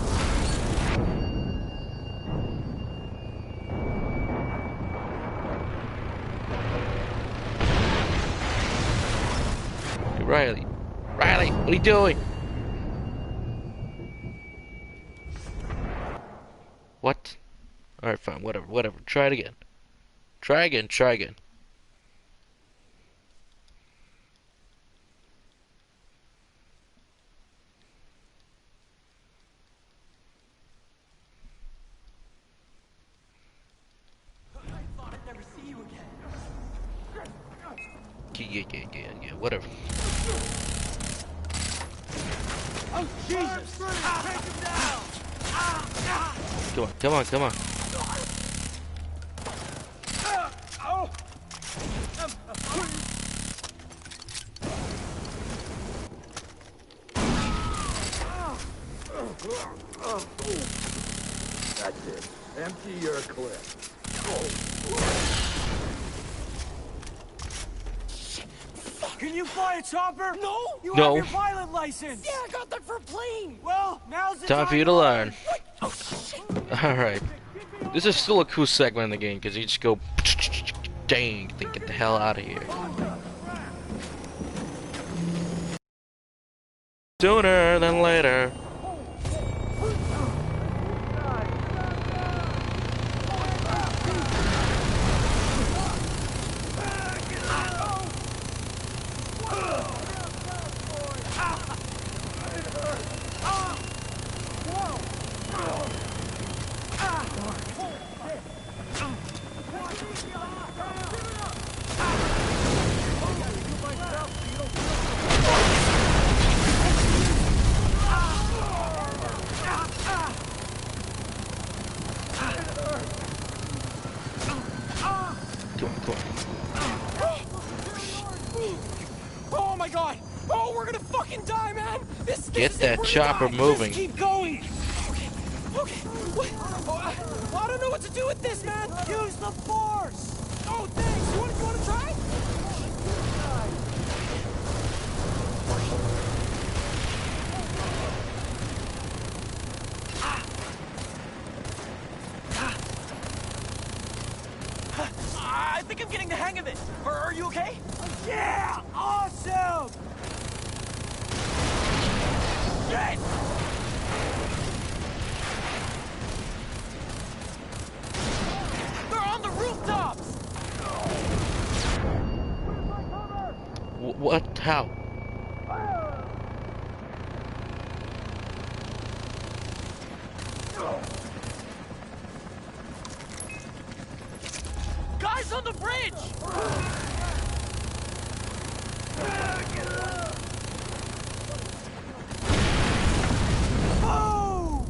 Hey, Riley, what are you doing? What? Alright, fine, whatever. Try it again. Try again. Yeah, whatever. Oh, Jesus! Take him down! Come on. Oh! That's it. Empty your clip. Can you fly a chopper? No! You No. have your pilot license! Yeah, I got that for a plane! Well, now's the Time for you to learn. Oh, shit! Alright. This is still a cool segment in the game because you just go dang, then get the hell out of here. Sooner than later. Oh my god! Oh, we're gonna fucking die, man! Get that chopper moving. Just keep going! Okay. What? Oh, I don't know what to do with this, man! Use the force! Oh, thanks! You wanna try? I think I'm getting the hang of it. Are you okay? Yeah! Awesome! Shit! They're on the rooftops! What? How? Guys on the bridge! Oh!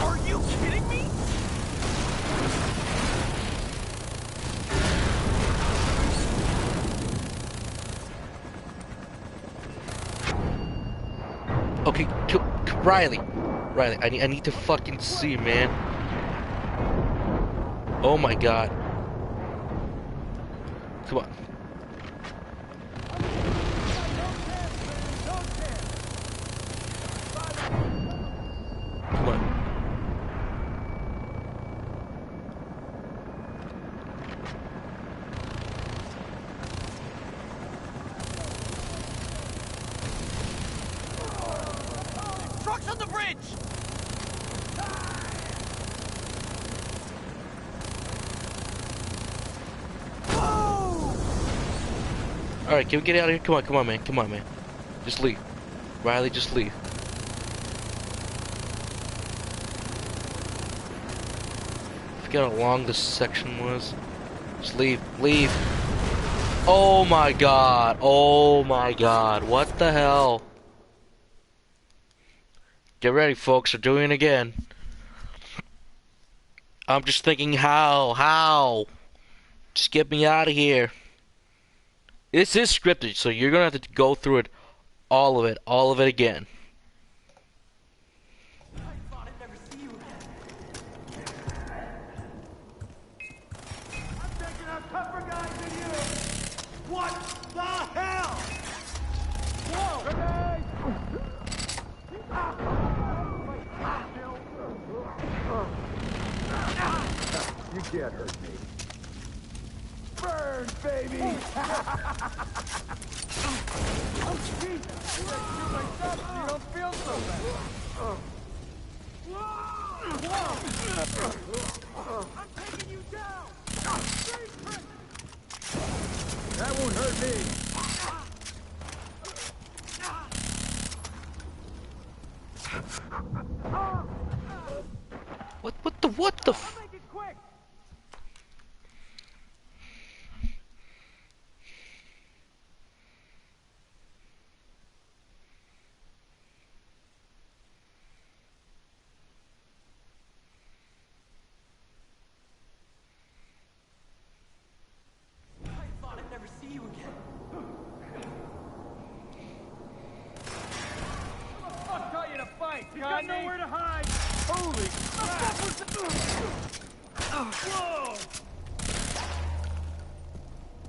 Are you kidding me? Okay, Riley. Riley, I need to fucking see, man. Oh my god. Come on. Come on. Trucks on the bridge! Alright, can we get out of here? Come on, come on, man. Come on, man. Just leave. Riley, just leave. Forget how long this section was. Just leave. Leave. Oh my god. Oh my god. What the hell? Get ready, folks. We're doing it again. I'm just thinking, how? Just get me out of here. This is scripted, so you're gonna have to go through it, all of it again. I thought I'd never see you again. I'm taking out tougher guys than you! What the hell? Whoa! Grenade! You can't hurt me. Burn, baby! Oh, Jesus! You shoot myself so you don't feel so bad. Whoa! I'm taking you down! That won't hurt me. What the f- I'll make it quick! I thought I'd never see you again. Fuck tell you to fight, you got nowhere to hide! Holy crap! Whoa!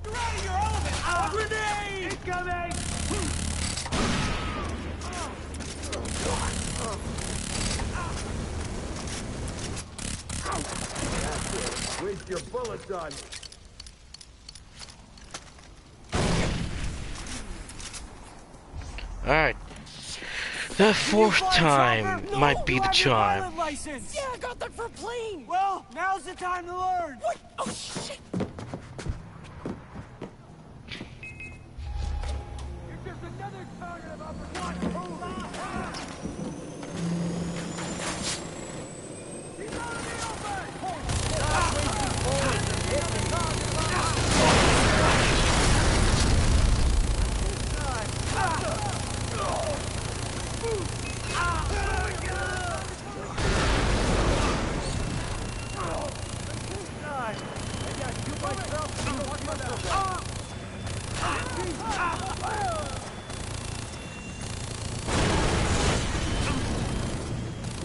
You're out of your element! Grenade! Incoming! Waste your bullets on me. Alright. The fourth time might be the charm. License. Yeah, I got that for a plane. Well, now's the time to learn. What? Oh shit! You're just another target of opportunity. He's out of the open! Stop wasting bullets and hit the target.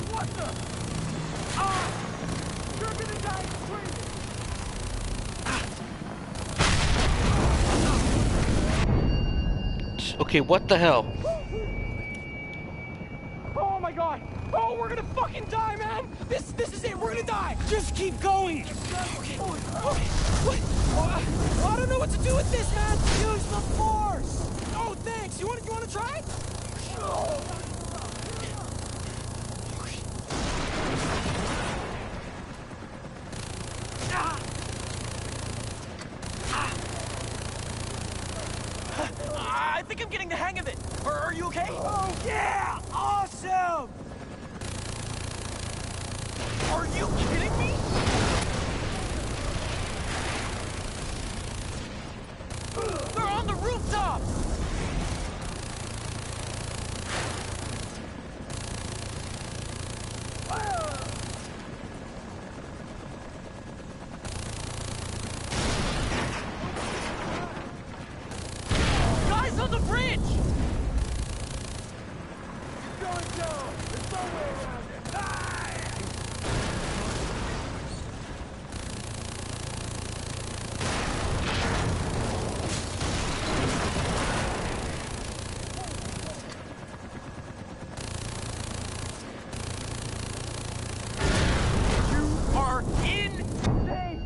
What the? You're gonna die screaming! Okay, what the hell? Oh my god! Oh, we're gonna fucking die, man! This is it, we're gonna die! Just keep going! Okay, what? Oh, I don't know what to do with this, man! Use the force! Oh, thanks! You wanna try? I think I'm getting the hang of it. Are you okay? Oh, yeah! Awesome! Are you kidding me? They're on the rooftop! Guys on the bridge! It's going down! There's no way around it! You are insane!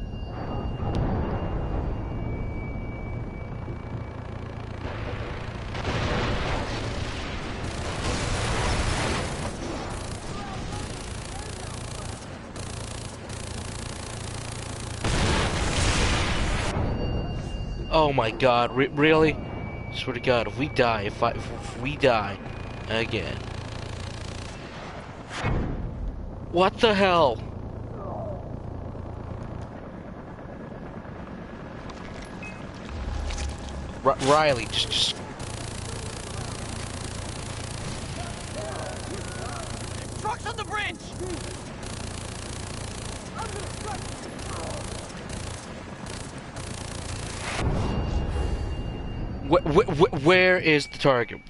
Oh my god, really? Swear to God, if we die, if we die again. What the hell? Riley, just... Trucks on the bridge! Where is the target?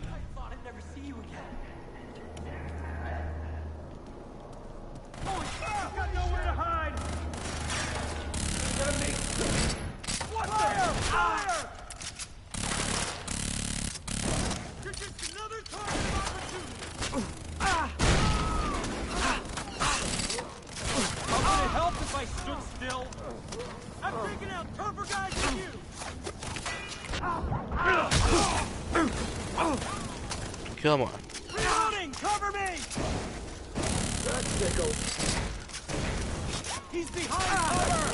I thought I'd never see you again. Holy fuck! Got nowhere to hide! Gotta make... What fire! Fire! You're just another target opportunity! How would it help if I stood still? I'm taking out tougher guys than you! Come on. Reloading! Cover me! That's tickled. He's behind cover!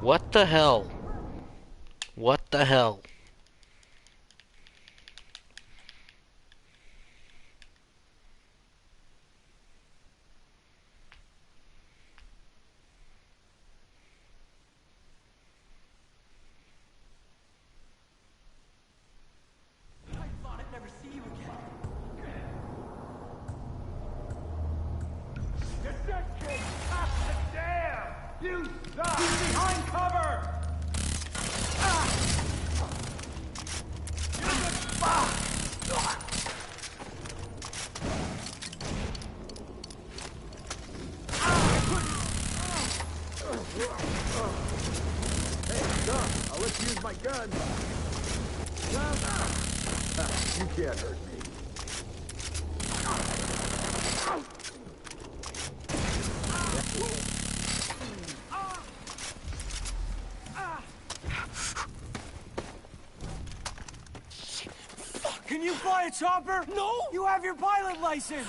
What the hell? What the hell? I thought I'd never see you again. Detection! Damn! You suck! He's behind cover! Hey, Doc, I'll let you use my gun. You can't hurt me. Can you fly a chopper? No! You have your pilot license!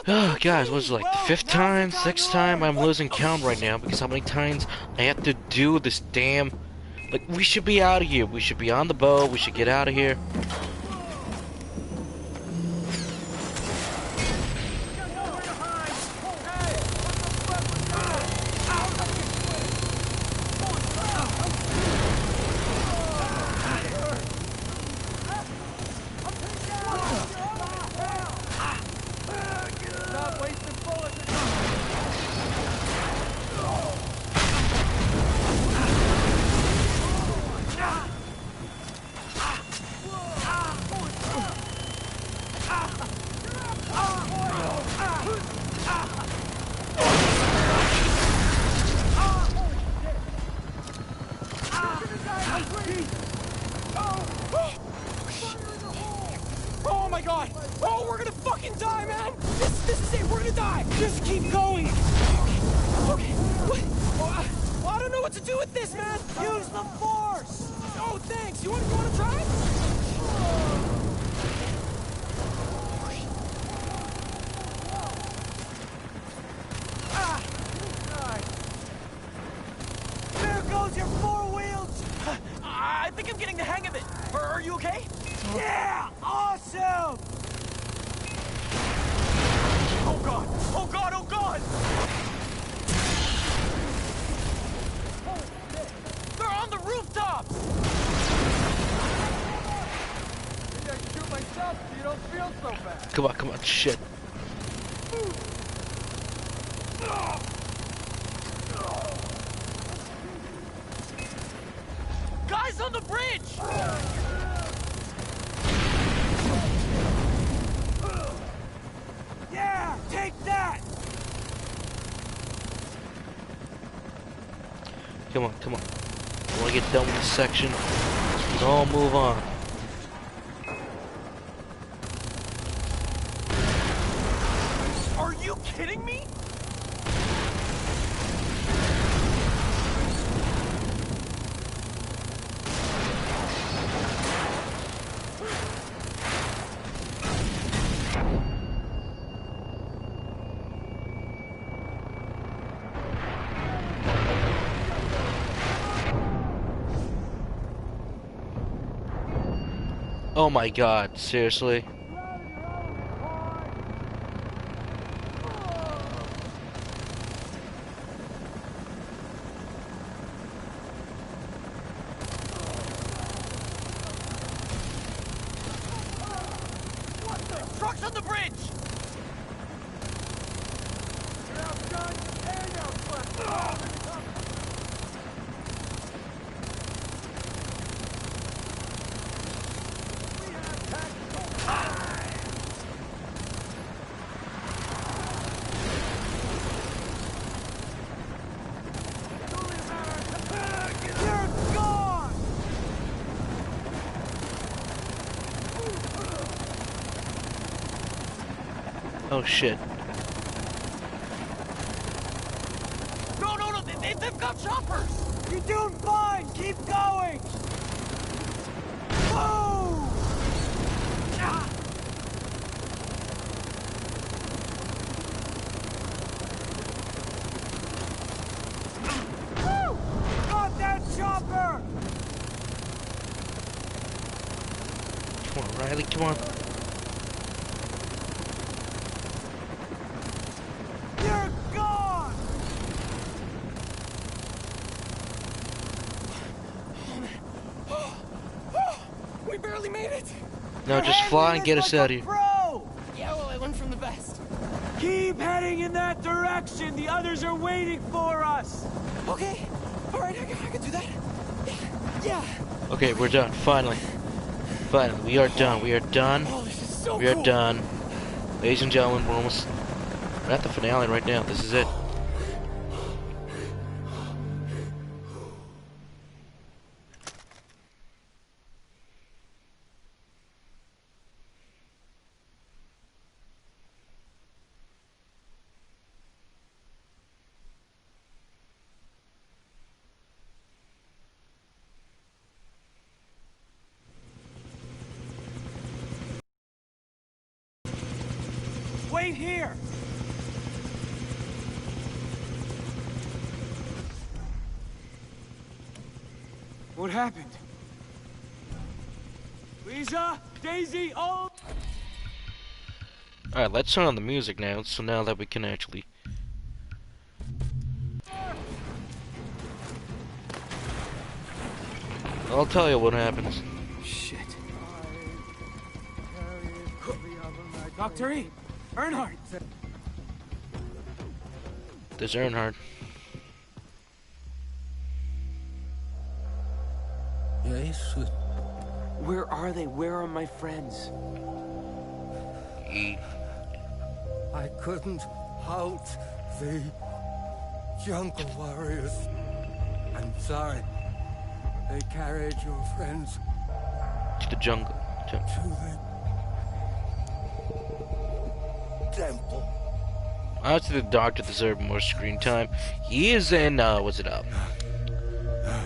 Oh, guys, what's it like the fifth time, sixth time? I'm losing count right now because how many times I have to do this damn... Like, we should be out of here. We should be on the boat. We should get out of here. Stop wasting my god! Oh, we're gonna fucking die, man! This is it, we're gonna die! Just keep going! Okay, what? Oh, I don't know what to do with this, man! Use the force! Oh, thanks! You wanna try? There goes your four wheels! I think I'm getting the hang of it. Are you okay? Yeah! Awesome! Oh god! Oh god! Oh god! They're on the rooftops! Maybe I can shoot myself so you don't feel so bad. Come on, shit. Guys on the bridge! Yeah! Take that! Come on. I wanna get done with this section. Let's all move on. Are you kidding me? Oh my god, seriously? Trucks on the bridge! Oh shit. No, they've got choppers! You're doing fine! Keep going! Boom! Ah! Woo! Got that chopper! Come on, Riley, come on. You're gone! We barely made it! No, just fly and get us out of here. Bro! Yeah, well, I learned from the best. Keep heading in that direction. The others are waiting for us. Okay. All right, I can do that. Yeah. Okay, we're done. Finally, we are done. We are done. Oh, this is so We are cool. done. Ladies and gentlemen, we're at the finale right now. This is it. Wait here. What happened? Lisa, Daisy, oh! Alright, let's turn on the music now, so now that we can actually... I'll tell you what happens. Shit. Dr. E, Earnhardt. There's Earnhardt. Yes? Where are they? Where are my friends? I couldn't halt the jungle warriors. I'm sorry. They carried your friends To the jungle. to the temple. Honestly, the Doctor deserved more screen time. He is in, what's it up?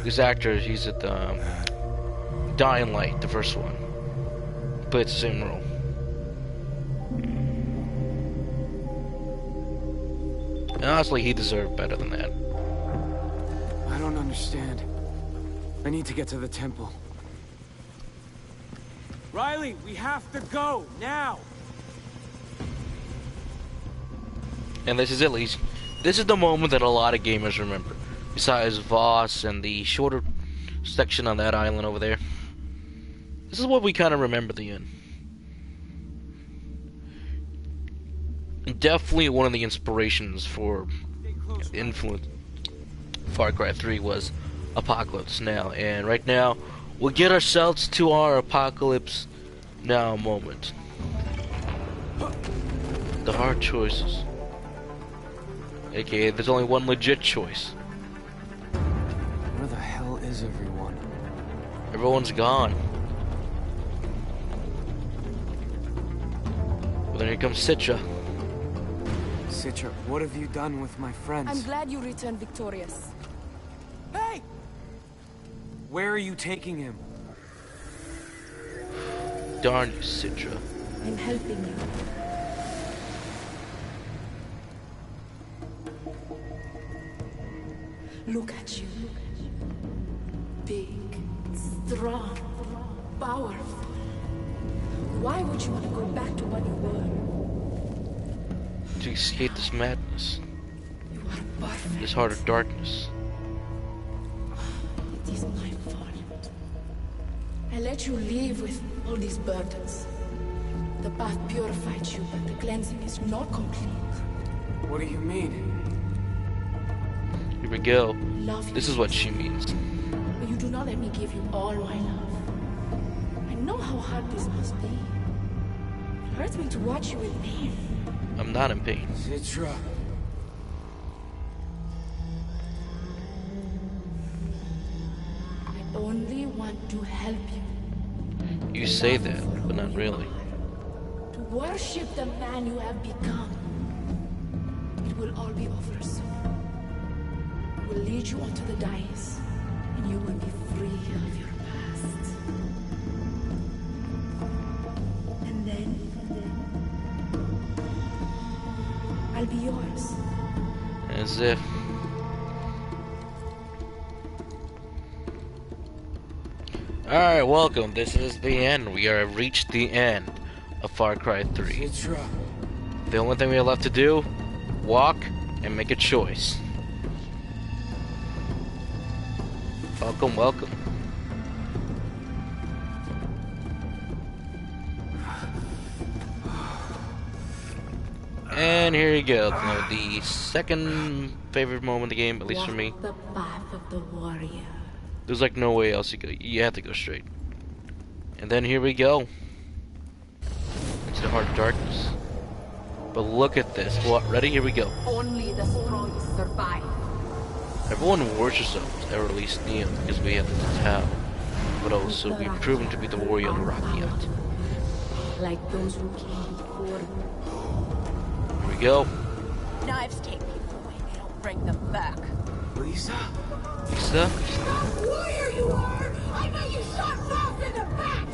This actor, he's at the Dying Light, the first one. Plays the same role. And honestly, he deserved better than that. I don't understand. I need to get to the temple. Riley, we have to go, now! And this is at least, this is the moment that a lot of gamers remember. Besides Voss and the shorter section on that island over there. This is what we kind of remember the end. Definitely one of the inspirations for influence Far Cry 3 was Apocalypse Now. And right now, we'll get ourselves to our Apocalypse Now moment. The hard choices. AKA, there's only one legit choice. Where the hell is everyone? Everyone's gone. Well, then here comes Citra. Citra, what have you done with my friends? I'm glad you returned victorious. Hey! Where are you taking him? Darn you, Citra. I'm helping you. Look at you. Big, strong, powerful. Why would you want to go back to what you were? To escape this madness. You are perfect. This heart of darkness. It is my fault. I let you live with all these burdens. The path purified you, but the cleansing is not complete. What do you mean? Here we go. Love This is what she means. But you do not let me give you all my love. I know how hard this must be. It hurts me to watch you in pain. I'm not in pain. Citra. I only want to help you. You say that, but not really. To worship the man you have become. It will all be over soon. I will lead you onto the dais, and you will be free of your past. And then I'll be yours. As if. Alright, welcome. This is the end. We have reached the end of Far Cry 3. Citra. The only thing we have left to do, walk and make a choice. Welcome, welcome. And here you go. Now, the second favorite moment of the game, at least for me. Walk the path of the warrior. There's like no way else you go. You have to go straight. And then here we go. Into the heart of darkness. But look at this. What? Ready? Here we go. Only the strongest survive. Everyone worships us, or at least Neo, because we have the Tau. But also, we've proven to be the warrior of the Rakyat. Like those who came before you. Here we go. Knives take people away, they don't bring them back. Lisa? Lisa? Warrior you are! I know you shot Falk in the back!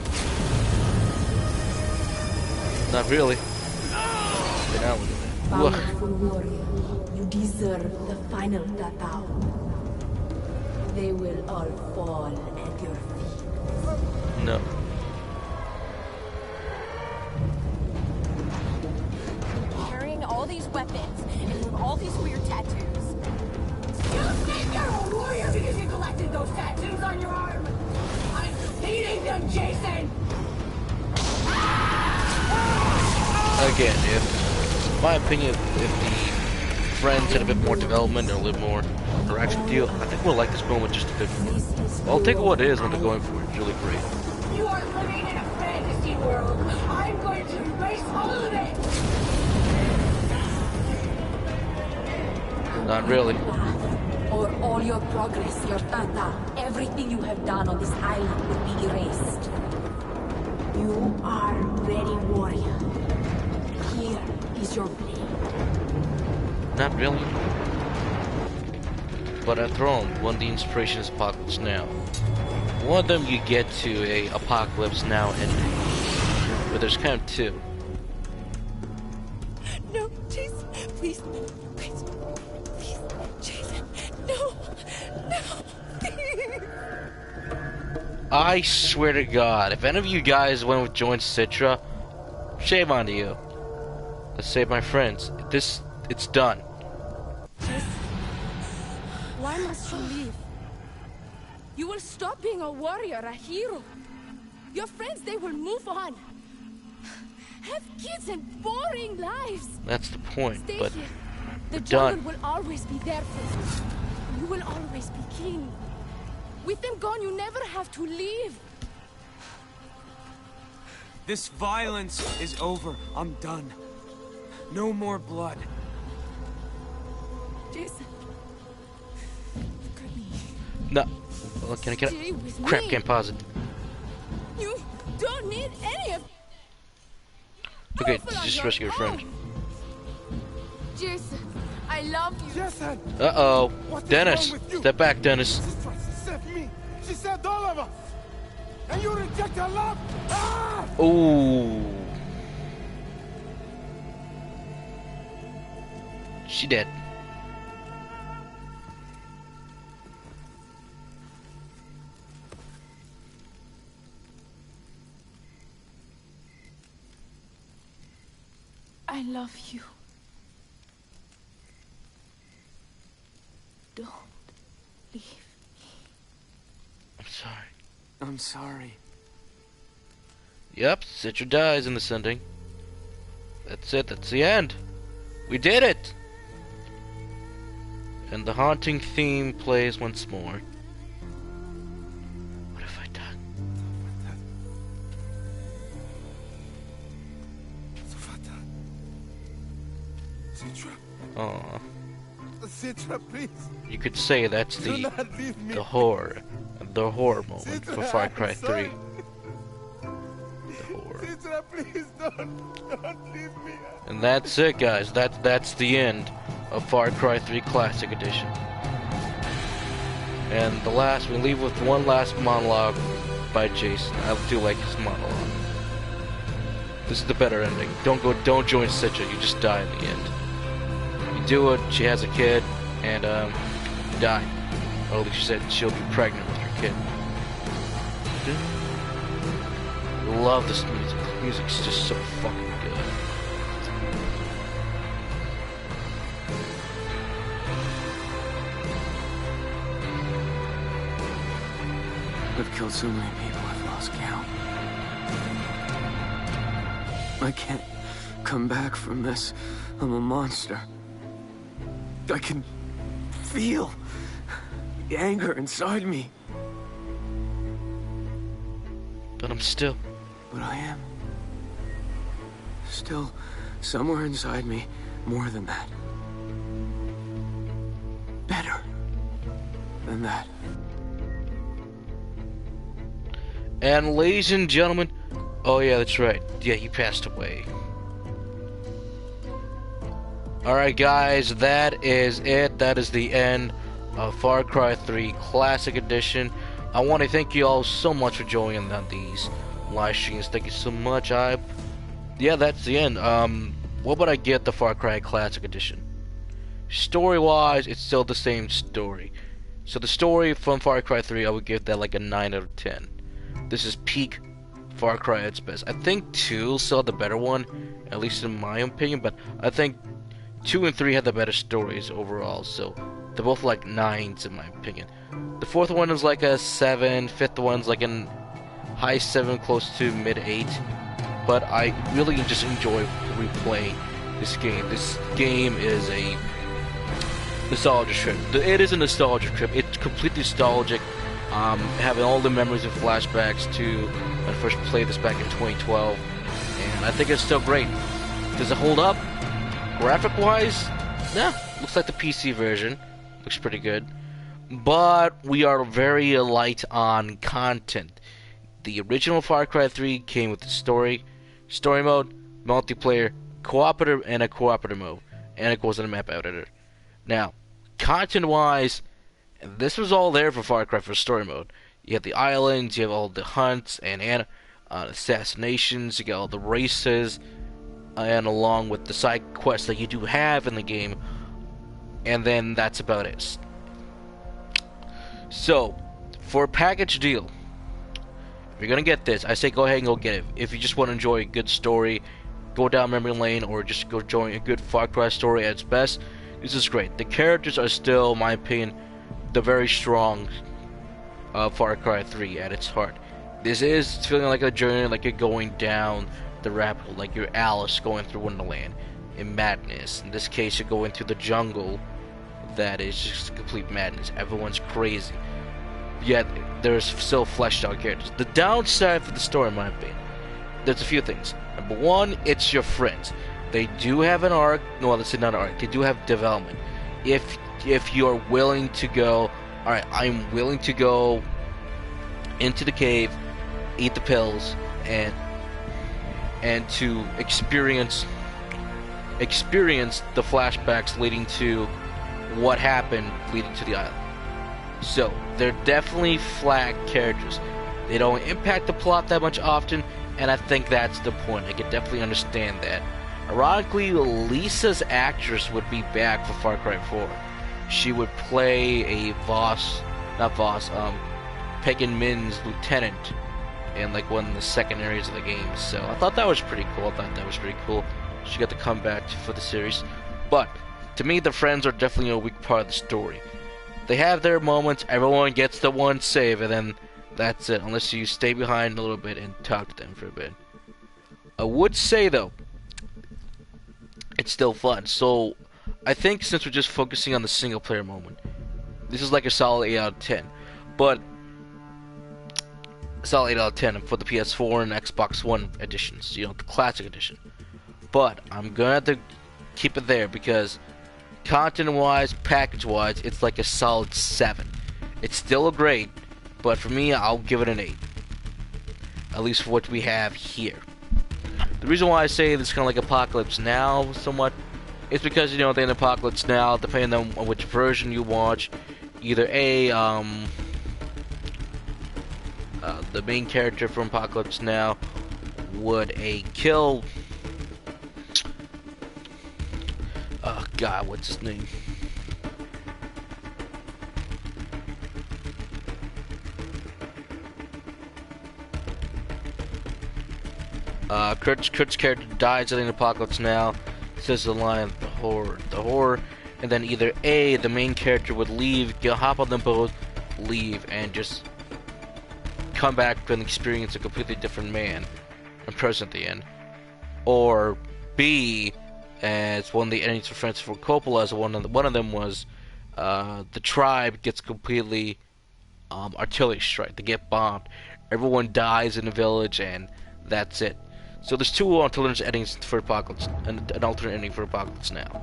Not really. But now look at that. Powerful warrior, you deserve the final Tatao. They will all fall at your feet. No. Carrying all these weapons and with all these weird tattoos. You think you're a warrior because you collected those tattoos on your arm? I'm beating them, Jason! Again, if, in my opinion, if the friends had a bit more development or a little more interaction with you, I think we'll like this moment just a bit more. Well, I'll take what it is when they're going for it. It's really great. You are living in a fantasy world. I'm going to erase all of it! Not really. Or all your progress, your Tata, everything you have done on this island will be erased. You are ready, warrior. Here is your blade. Not really. But after all, one of the inspiration is Apocalypse Now. One of them you get to a Apocalypse Now ending, but there's kind of two. No, Jason, please, please, please, Jason, no, no. I swear to God, if any of you guys went with joined Citra, shame on you. Let's save my friends. It's done. Why must you leave? You will stop being a warrior, a hero. Your friends, they will move on. Have kids and boring lives. That's the point, Stay but here. The we're jungle done. will always be there for you. You will always be king. With them gone, you never have to leave. This violence is over. I'm done. No more blood. Jason. No. Well, can I get Stay with crap? me. Can't pause it. You don't need any of. Okay, Awful on just your rescue your friend. own. Jason, I love you. Jason! Uh-oh. What is Dennis. wrong with you? Step back, Dennis. She tried to save me. She saved all of us. And you reject her love? Ah! Ooh. She dead. I love you. Don't leave me. I'm sorry. I'm sorry. Yep, Citra dies in this ending. That's it, that's the end. We did it! And the haunting theme plays once more. What have I done? Citra. Aw. Citra, please. You could say that's Do not leave me. the horror moment for Far Cry 3. sorry. The horror. Citra, please don't leave me. And that's it, guys. That's the end of Far Cry 3 Classic Edition. And we leave with one last monologue by Jason. I do like his monologue. This is the better ending. Don't join Citra. You just die in the end. You do it. She has a kid, and you die. Or at least she said she'll be pregnant with your kid. I love this music. The music's just so fucking good. I've killed so many people, I've lost count. I can't come back from this. I'm a monster. I can feel the anger inside me. But I'm still. But I am. Still, somewhere inside me, more than that. Better than that. And ladies and gentlemen, oh yeah, that's right. Yeah, he passed away. Alright guys, that is it. That is the end of Far Cry 3 Classic Edition. I want to thank you all so much for joining on these live streams. Thank you so much. Yeah, that's the end. What would I get the Far Cry Classic Edition? Story-wise, it's still the same story. So the story from Far Cry 3, I would give that like a 9 out of 10. This is peak Far Cry at its best. I think 2 still the better one, at least in my opinion, but I think 2 and 3 had the better stories overall, so they're both like 9s in my opinion. The 4th one is like a 7, 5th one's like a high 7, close to mid 8, but I really just enjoy replaying this game. This game is a nostalgia trip. It is a nostalgia trip. It's completely nostalgic. Having all the memories and flashbacks to when I first played this back in 2012, and I think it's still great. Does it hold up? Graphic-wise, yeah, looks like the PC version. Looks pretty good. But we are very light on content. The original Far Cry 3 came with the story mode, multiplayer, cooperative and a cooperative mode, and it goes in the map editor. Now, content-wise, this was all there for Far Cry for story mode. You have the islands, you have all the hunts and assassinations, you got all the races, and along with the side quests that you do have in the game, and then that's about it. So, for a package deal, if you're gonna get this, I say go ahead and go get it. If you just want to enjoy a good story, go down memory lane, or just go join a good Far Cry story at its best, this is great. The characters are still, in my opinion, the very strong Far Cry 3 at its heart. This is feeling like a journey, like you're going down the rabbit hole, like you're Alice going through Wonderland in madness. In this case, you're going through the jungle that is just complete madness. Everyone's crazy. Yet, there's still fleshed out characters. The downside for the story, in my opinion, there's a few things. Number one, it's your friends. They do have an arc. No, let's say not an arc. They do have development. If you're willing to go, alright, I'm willing to go into the cave, eat the pills, and to experience the flashbacks leading to what happened leading to the island. So, they're definitely flat characters. They don't impact the plot that much often, and I think that's the point. I can definitely understand that. Ironically, Lisa's actress would be back for Far Cry 4. She would play a Pagan Min's lieutenant in like one of the second areas of the game. So I thought that was pretty cool. She got to come back for the series. But to me, the friends are definitely a weak part of the story. They have their moments. Everyone gets the one save, and then that's it. Unless you stay behind a little bit and talk to them for a bit. I would say though, it's still fun. So I think since we're just focusing on the single player moment, this is like a solid 8 out of 10. But solid 8 out of 10 for the PS4 and Xbox One editions, you know, the classic edition. But I'm gonna have to keep it there because content wise, package wise, it's like a solid 7. It's still a great, but for me, I'll give it an 8. At least for what we have here. The reason why I say this is kind of like Apocalypse Now somewhat is because, you know, in Apocalypse Now, depending on which version you watch, either the main character from Apocalypse Now would kill, oh god, what's his name? Kurt's character dies in Apocalypse Now, says the line, the horror, and then either the main character would leave, hop on the boat, leave, and just come back and experience a completely different man and person at the end. Or B, as one of the enemies for Francis Ford Coppola, as one of them was, the tribe gets completely artillery strike. They get bombed. Everyone dies in the village, and that's it. So there's two alternate endings for Apocalypse, and an alternate ending for Apocalypse Now.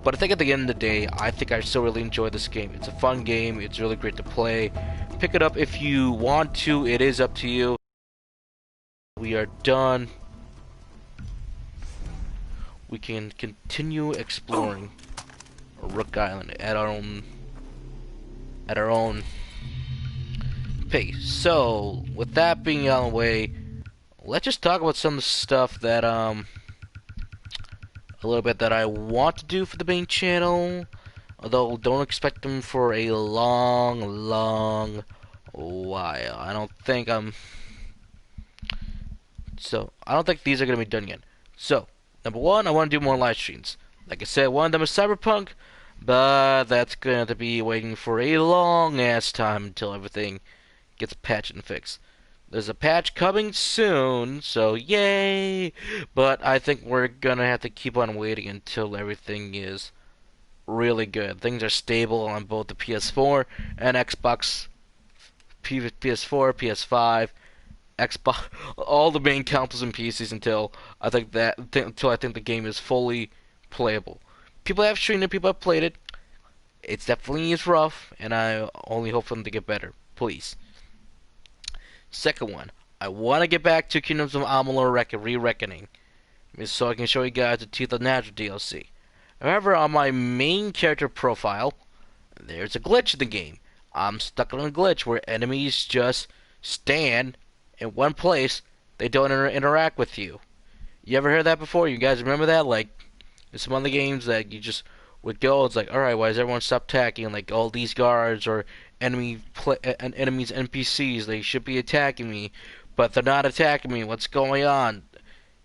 But I think at the end of the day, I think I still really enjoy this game. It's a fun game. It's really great to play. Pick it up if you want to. It is up to you. We are done. We can continue exploring Rook Island at our own pace. So, with that being out of the way, let's just talk about some stuff that a little bit that I want to do for the main channel, although don't expect them for a long while. I don't think these are gonna be done yet. So, number one, I want to do more live streams. Like I said, one of them is Cyberpunk, but that's going to have to be waiting for a long ass time until everything gets patched and fixed. There's a patch coming soon, so yay! But I think we're gonna have to keep on waiting until everything is really good. Things are stable on both the PS4 and Xbox, PS4, PS5, Xbox, all the main consoles and PCs until I think the game is fully playable. People have streamed it, people have played it. It's definitely is rough, and I only hope for them to get better. Please. Second one, I want to get back to Kingdoms of Amalur Re-Reckoning. so I can show you guys the Teeth of Natural DLC. However, on my main character profile, there's a glitch in the game. I'm stuck on a glitch where enemies just stand in one place. They don't interact with you. You ever heard that before? You guys remember that? Like, in some other games that you just would go, it's like, alright, why does everyone stop attacking? Like, all these guards or enemies NPCs, they should be attacking me, but they're not attacking me. What's going on?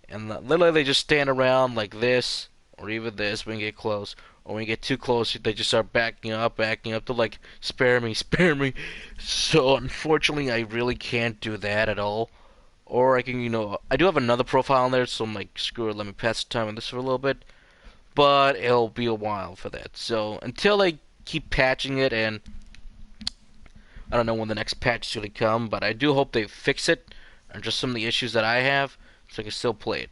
And literally they just stand around like this, or even this when you get close. Or when you get too close, they just start backing up to like, spare me, spare me. So, unfortunately, I really can't do that at all. Or I can, I do have another profile on there, so I'm like, screw it, let me pass the time on this for a little bit. But it'll be a while for that. So, until they keep patching it, and I don't know when the next patch is going to come, but I do hope they fix it, and just some of the issues that I have, so I can still play it.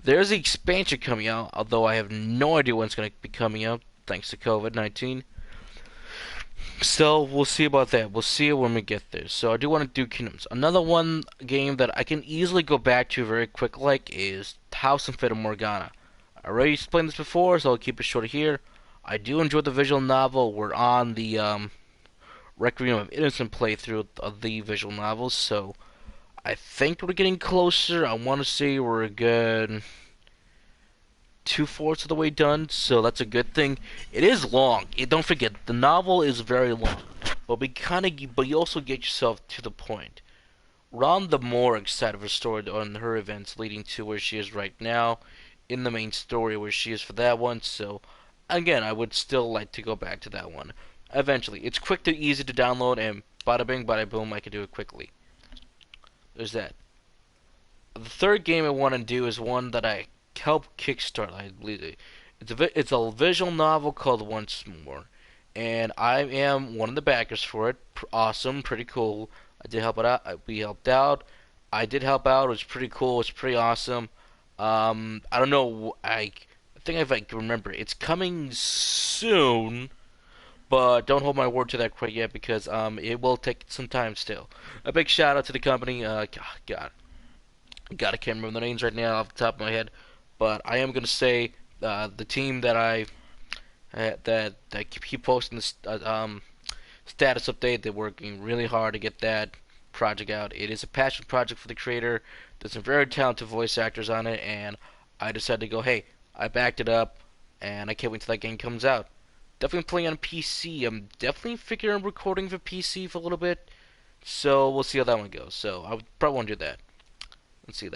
There's the expansion coming out, although I have no idea when it's going to be coming out, thanks to COVID-19. So, we'll see about that. We'll see it when we get there. So, I do want to do Kingdoms. Another one game that I can easily go back to very quick like is House and Fata Morgana. I already explained this before, so I'll keep it short here. I do enjoy the visual novel. We're on the Requiem of Innocent playthrough of the visual novels, so I think we're getting closer. I want to say we're a good 2/4 of the way done, so that's a good thing. It is long. Don't forget, the novel is very long, but you also get yourself to the point. We're on the more excited for story on her events leading to where she is right now, in the main story where she is for that one. So, again, I would still like to go back to that one eventually. It's quick to easy to download, and bada bing, bada boom, I can do it quickly. There's that. The third game I want to do is one that I helped kickstart, I believe. It's a visual novel called Once More, and I am one of the backers for it. Awesome, pretty cool. I did help it out. We helped out. I did help out. It was pretty cool. It's pretty awesome. I don't know. I think if I can remember, it's coming soon. But don't hold my word to that quite yet because it will take some time still. A big shout out to the company. God, I can't remember the names right now off the top of my head. But I am gonna say the team that that keep posting the status update. They're working really hard to get that project out. It is a passion project for the creator. There's some very talented voice actors on it, and I decided to go, hey, I backed it up, and I can't wait till that game comes out. Definitely playing on PC. I'm definitely figuring on recording for PC for a little bit. So we'll see how that one goes. So I would probably want to do that. Let's see.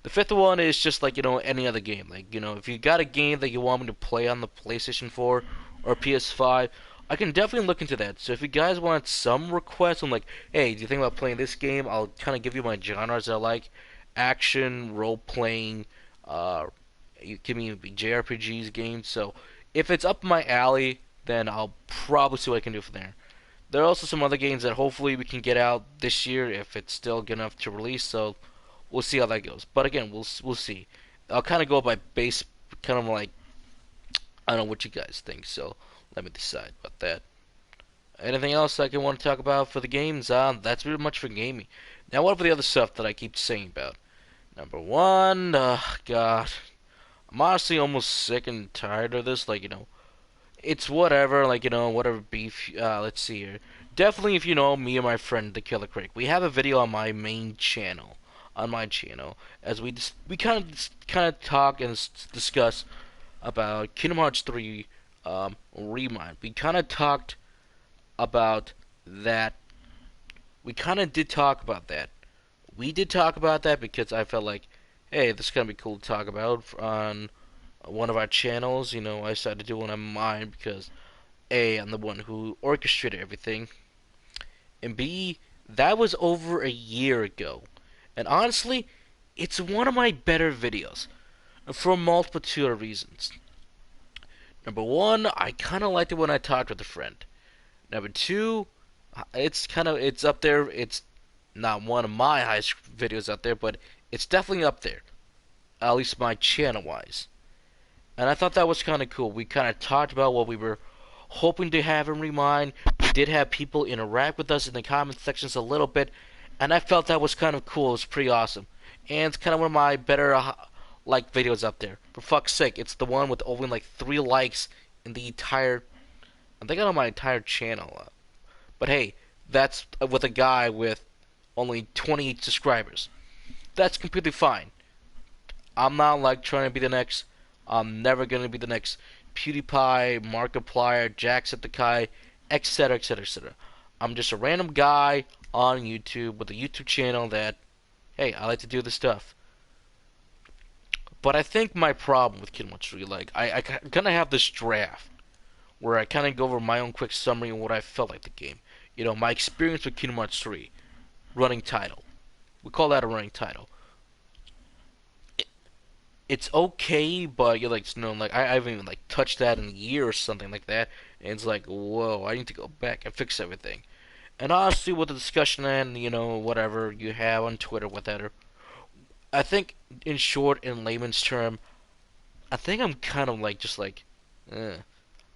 The fifth one is just like, any other game. Like, if you got a game that you want me to play on the PlayStation 4 or PS5, I can definitely look into that. So if you guys want some requests, I'm like, hey, do you think about playing this game? I'll kind of give you my genres that I like. Action, role-playing, you give me JRPGs games. So if it's up my alley, then I'll probably see what I can do from there. There are also some other games that hopefully we can get out this year if it's still good enough to release. So we'll see how that goes. But again, we'll see. I'll kind of go by base, kind of like, I don't know what you guys think. So let me decide about that. Anything else I can want to talk about for the games? That's pretty much for gaming. Now what for the other stuff that I keep saying about? Number one, God. I'm honestly almost sick and tired of this. Like, it's whatever. Like, whatever beef. Let's see here. Definitely, if you know me and my friend, the Killer Critic, we have a video on my main channel, as we kind of talk and discuss about Kingdom Hearts 3 Remind. We kind of talked about that. We kind of did talk about that. We did talk about that because I felt like, hey, this is going to be cool to talk about on one of our channels. I decided to do one on mine because, A, I'm the one who orchestrated everything, and B, that was over a year ago. And honestly, it's one of my better videos for a multitude of reasons. Number one, I kind of liked it when I talked with a friend. Number two, it's up there. It's not one of my highest videos out there, but it's definitely up there. At least my channel-wise. And I thought that was kind of cool. We kind of talked about what we were hoping to have in Remind. We did have people interact with us in the comment sections a little bit. and I felt that was kind of cool. It was pretty awesome, and it's kind of one of my better like videos up there. For fuck's sake, it's the one with only like 3 likes in the entire. I think on my entire channel. But hey, that's with a guy with only 28 subscribers. That's completely fine. I'm not like trying to be the next. I'm never gonna be the next PewDiePie, Markiplier, Jacksepticeye, etc., etc., etc. I'm just a random guy on YouTube with a YouTube channel that, hey, I like to do this stuff. But I think my problem with Kingdom Hearts 3, like, I kind of have this draft where I kind of go over my own quick summary and what I felt like the game. You know, my experience with Kingdom Hearts 3, running title. We call that a running title. It's okay, but you're like, no, like I haven't even like touched that in a year or something like that, and it's like, whoa, I need to go back and fix everything. And honestly, with the discussion and whatever you have on Twitter, whatever, I think in short, in layman's term, I think I'm kind of like just like,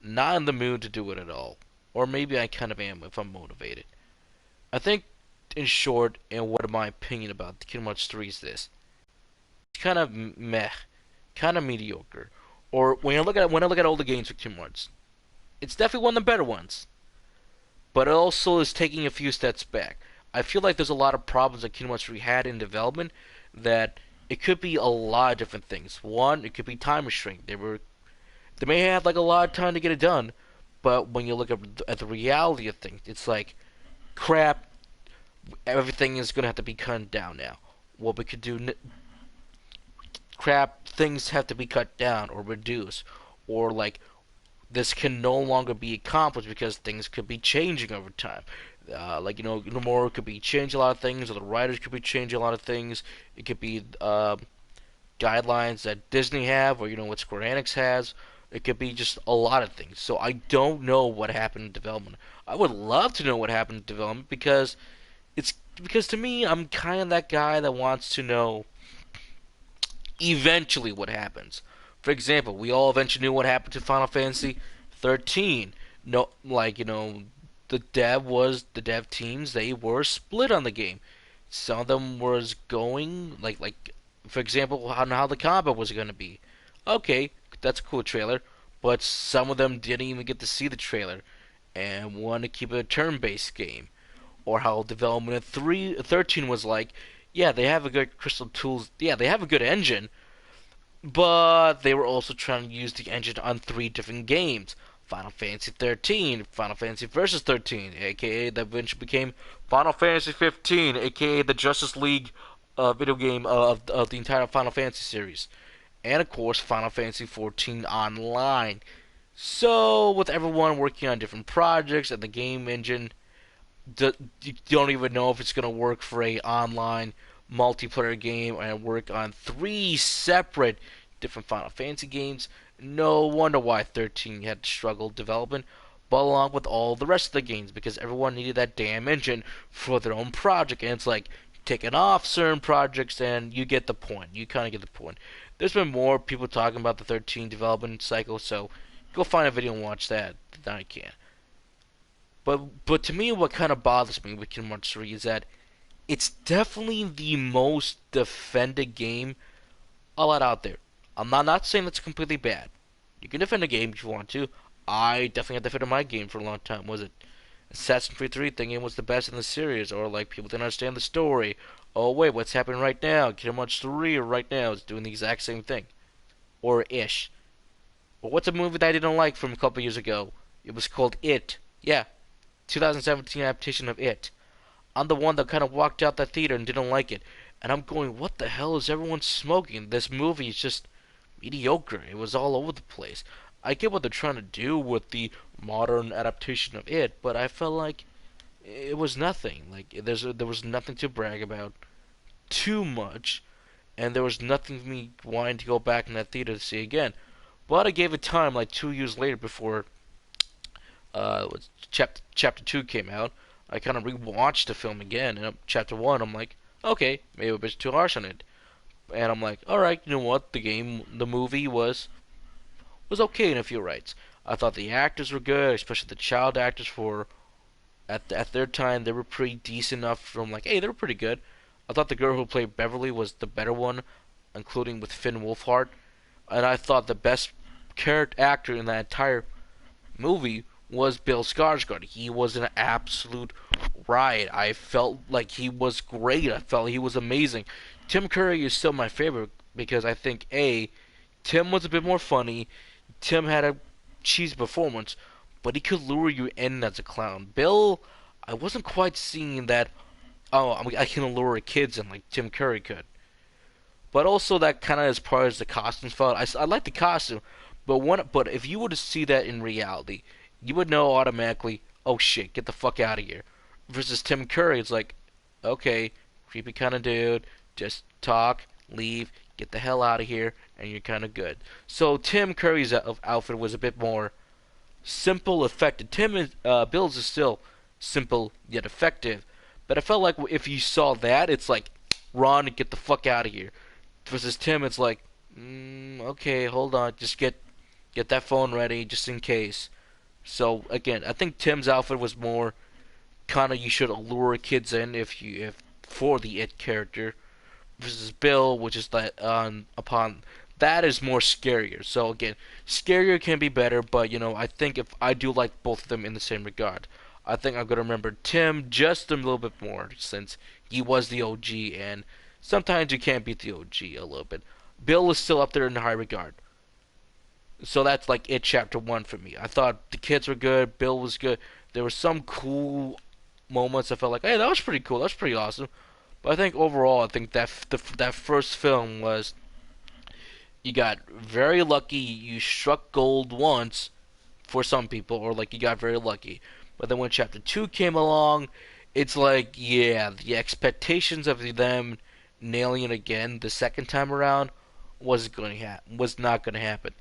not in the mood to do it at all, or maybe I kind of am if I'm motivated. I think in short, and what my opinion about the Kingdom Hearts 3 is this: it's kind of meh, kind of mediocre. Or when I look at all the games with Kingdom Hearts, it's definitely one of the better ones. But it also is taking a few steps back. I feel like there's a lot of problems that Kingdom Hearts 3 had in development that it could be a lot of different things. One, it could be time restraint. They may have like a lot of time to get it done, but when you look at the reality of things, it's like, crap, everything is gonna have to be cut down now. What we could do, crap, things have to be cut down or reduced, or like this can no longer be accomplished because things could be changing over time. Like Nomura could be changing a lot of things, or the writers could be changing a lot of things. It could be guidelines that Disney have, or what Square Enix has. It could be just a lot of things. So I don't know what happened in development. I would love to know what happened in development because to me, I'm kind of that guy that wants to know eventually what happens. For example, we all eventually knew what happened to Final Fantasy 13. No, the dev teams, they were split on the game. Some of them was going like for example, how the combat was going to be. Okay, that's a cool trailer, but some of them didn't even get to see the trailer and want to keep it a turn-based game. Or how development of 13 was like, yeah, they have a good crystal tools, yeah, they have a good engine, but they were also trying to use the engine on 3 different games. Final Fantasy 13, Final Fantasy Versus 13, aka that eventually became Final Fantasy 15, aka the Justice League video game of the entire Final Fantasy series. And of course, Final Fantasy 14 Online. So, with everyone working on different projects and the game engine, you don't even know if it's going to work for a online multiplayer game and work on 3 separate different Final Fantasy games. No wonder why 13 had struggled development, but along with all the rest of the games, because everyone needed that damn engine for their own project, and it's like taking off certain projects, and you get the point. You kind of get the point. There's been more people talking about the 13 development cycle, so go find a video and watch that. I can. But to me, what kind of bothers me with Kingdom Hearts 3 is that it's definitely the most defended game a lot out there. I'm not saying that's completely bad. You can defend a game if you want to. I definitely have defended my game for a long time. Was it Assassin's Creed 3 thinking it was the best in the series, or like people didn't understand the story? Oh wait, what's happening right now? Kingdom Hearts 3 right now is doing the exact same thing, or ish. Or what's a movie that I didn't like from a couple years ago? It was called It. Yeah, 2017 adaptation of It. I'm the one that kind of walked out the theater and didn't like it. And I'm going, what the hell is everyone smoking? This movie is just mediocre. It was all over the place. I get what they're trying to do with the modern adaptation of It, but I felt like it was nothing. Like there was nothing to brag about too much, and there was nothing for me wanting to go back in that theater to see again. But I gave it time, like 2 years later, before chapter 2 came out. I kind of rewatched the film again, and chapter 1, I'm like, okay, maybe a bit too harsh on it. And I'm like, alright, you know what, the movie was okay in a few rights. I thought the actors were good, especially the child actors for At their time, they were pretty decent enough from like, hey, they were pretty good. I thought the girl who played Beverly was the better one, including with Finn Wolfhard. And I thought the best character actor in that entire movie was Bill Skarsgård. He was an absolute riot. I felt like he was great. I felt he was amazing. Tim Curry is still my favorite because I think Tim was a bit more funny. Tim had a cheesy performance, but he could lure you in as a clown. Bill, I wasn't quite seeing that. Oh, I can lure kids in like Tim Curry could. But also that kind of as far as the costumes felt, I like the costume, but if you were to see that in reality, you would know automatically, oh shit, get the fuck out of here. Versus Tim Curry, it's like, okay, creepy kind of dude, just talk, leave, get the hell out of here, and you're kind of good. So Tim Curry's outfit was a bit more simple, effective. Bill's is still simple yet effective, but I felt like if you saw that, it's like, run and get the fuck out of here. Versus Tim, it's like, okay, hold on, just get that phone ready just in case. So again, I think Tim's outfit was more kind of you should allure kids in if for the it character. Versus Bill, which is that upon that is more scarier. So again, scarier can be better, but I think if I do like both of them in the same regard, I think I'm gonna remember Tim just a little bit more since he was the OG, and sometimes you can't beat the OG a little bit. Bill is still up there in high regard. So that's like it chapter 1 for me. I thought the kids were good, Bill was good. There were some cool moments I felt like, hey, that was pretty cool, that was pretty awesome. But I think overall, I think that that first film was, you got very lucky, you struck gold once for some people, or like you got very lucky. But then when chapter 2 came along, it's like, yeah, the expectations of them nailing it again the second time around was not going to happen.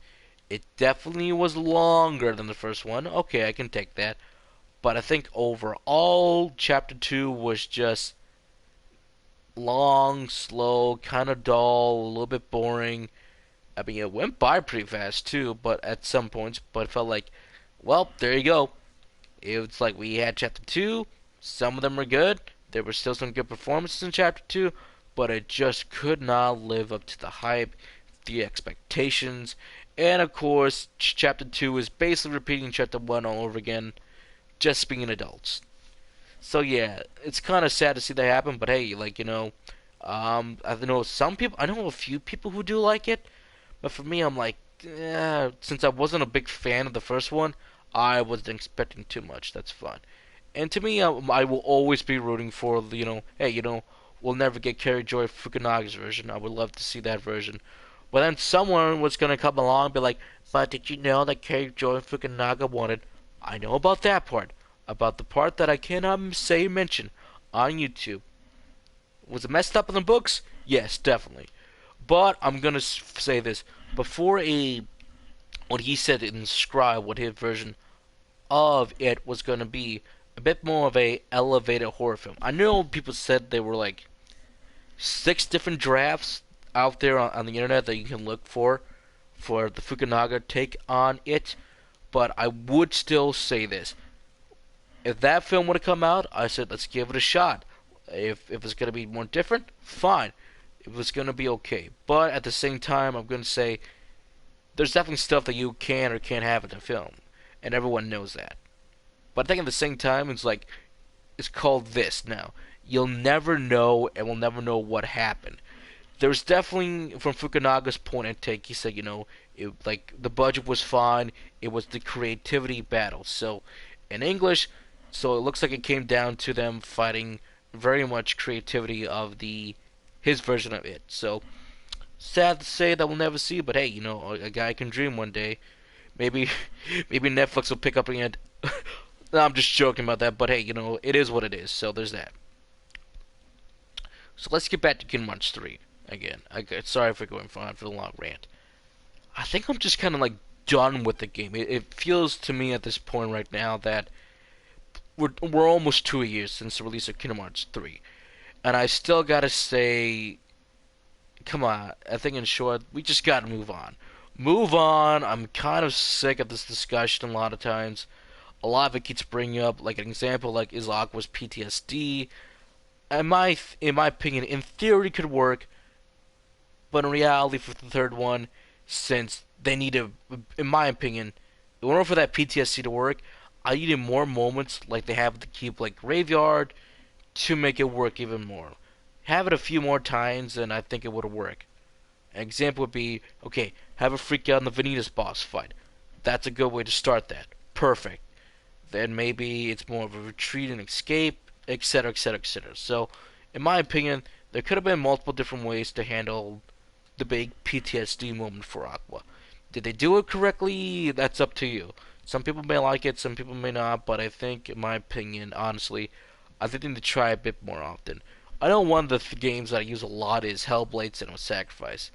It definitely was longer than the first one. Okay, I can take that. But I think overall, chapter 2 was just long, slow, kind of dull, a little bit boring. I mean, it went by pretty fast too, but at some points, but it felt like, well, there you go. It's like we had chapter 2, some of them were good. There were still some good performances in chapter 2, but it just could not live up to the hype, the expectations, and of course, chapter 2 is basically repeating chapter 1 all over again, just being adults. So yeah, it's kind of sad to see that happen, but hey, like, I know some people, I know a few people who do like it, but for me, I'm like, since I wasn't a big fan of the first one, I wasn't expecting too much. That's fine. And to me, I will always be rooting for, hey, we'll never get Carrie Joy Fukunaga's version. I would love to see that version. But then someone was going to come along and be like, but did you know that Carrie Joy Fukunaga wanted? I know about that part. About the part that I cannot mention on YouTube. Was it messed up in the books? Yes, definitely. But I'm going to say this. Before what he said in Scribe, what his version of it was going to be, a bit more of a elevated horror film. I know people said there were like 6 different drafts out there on the internet that you can look for the Fukunaga take on it, but I would still say this. If that film would have come out, I said, let's give it a shot. If it's going to be more different, fine. It was going to be okay. But at the same time, I'm going to say, there's definitely stuff that you can or can't have in the film. And everyone knows that. But I think at the same time, it's like, it's called this now. You'll never know, and we'll never know what happened. There's definitely, from Fukunaga's point and take, he said, like, the budget was fine. It was the creativity battle. So, in English, so it looks like it came down to them fighting very much creativity of his version of it. So, sad to say that we'll never see, but hey, a guy can dream one day. Maybe Netflix will pick up again. No, I'm just joking about that, but hey, it is what it is, so there's that. So let's get back to Kingdom Hearts 3 again. Sorry for going on for the long rant. I think I'm just kind of like done with the game. It feels to me at this point right now that we're almost 2 years since the release of Kingdom Hearts 3. And I still gotta say, come on, I think in short, we just gotta move on. Move on. I'm kind of sick of this discussion a lot of times. a lot of it keeps bringing up, like an example, like is Aqua's PTSD. In my opinion, in theory could work, but in reality, for the third one, since they need to, in my opinion, in order for that PTSD to work, I needed more moments like they have to keep like Graveyard to make it work even more. Have it a few more times, and I think it would work. An example would be, okay, have a freak out in the Vanitas boss fight. That's a good way to start that. Perfect. Then maybe it's more of a retreat and escape, etc., etc., etc. So, in my opinion, there could have been multiple different ways to handle the big PTSD moment for Aqua. Did they do it correctly? That's up to you. Some people may like it, some people may not, but I think, in my opinion, honestly, I think they need to try a bit more often. I know one of the games that I use a lot is Hellblade: Senua's Sacrifice,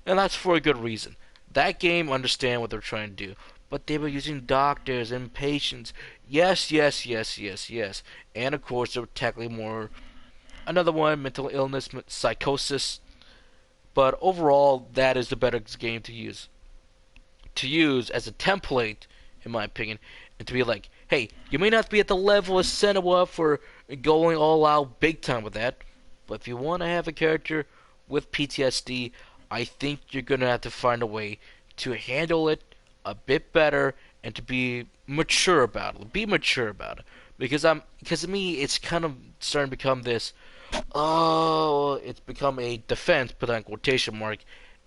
and that's for a good reason. That game understand what they're trying to do, but they were using doctors and patients. Yes, yes, yes, yes, yes, and of course they were tackling more. Another one, mental illness, psychosis. But overall, that is the better game to use. To use as a template, in my opinion, and to be like, hey, you may not be at the level of Senua for going all out big time with that, but if you want to have a character with PTSD, I think you're going to have to find a way to handle it a bit better and to be mature about it. Be mature about it. Because to me, it's kind of starting to become this, oh, it's become a defense, put on quotation mark,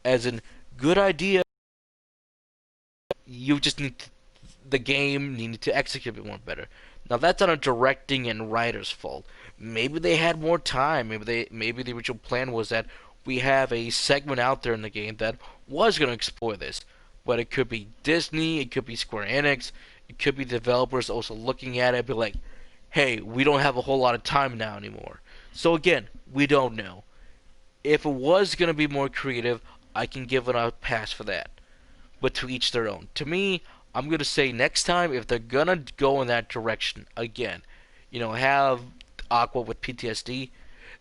as in, good idea, you just need to, the game needed to execute it more better. Now that's not a directing and writer's fault. Maybe they had more time. Maybe the original plan was that we have a segment out there in the game that was going to explore this. But it could be Disney, it could be Square Enix, it could be developers also looking at it and be like, hey, we don't have a whole lot of time now anymore. So again, we don't know. If it was going to be more creative, I can give it a pass for that. But to each their own. To me, I'm going to say next time, if they're going to go in that direction, again, have Aqua with PTSD,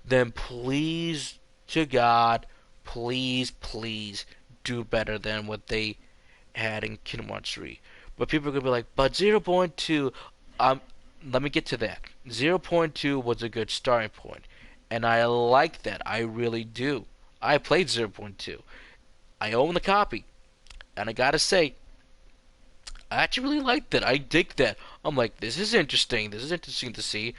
then please to God, please, please do better than what they had in Kingdom Hearts 3. But people are going to be like, but 0.2, let me get to that. 0.2 was a good starting point. And I like that. I really do. I played 0.2. I own the copy. And I gotta say, I actually really liked it. I dig that. I'm like, this is interesting. This is interesting to see.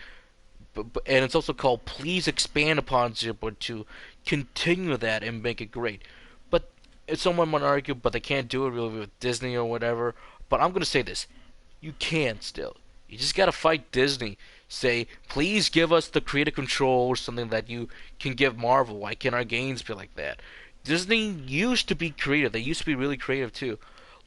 And it's also called Please Expand Upon 0.2. Continue that and make it great. But someone might argue, but they can't do it really with Disney or whatever. But I'm going to say this. You can still. You just got to fight Disney. Say, please give us the creative control or something that you can give Marvel. Why can't our games be like that? Disney used to be creative. They used to be really creative too.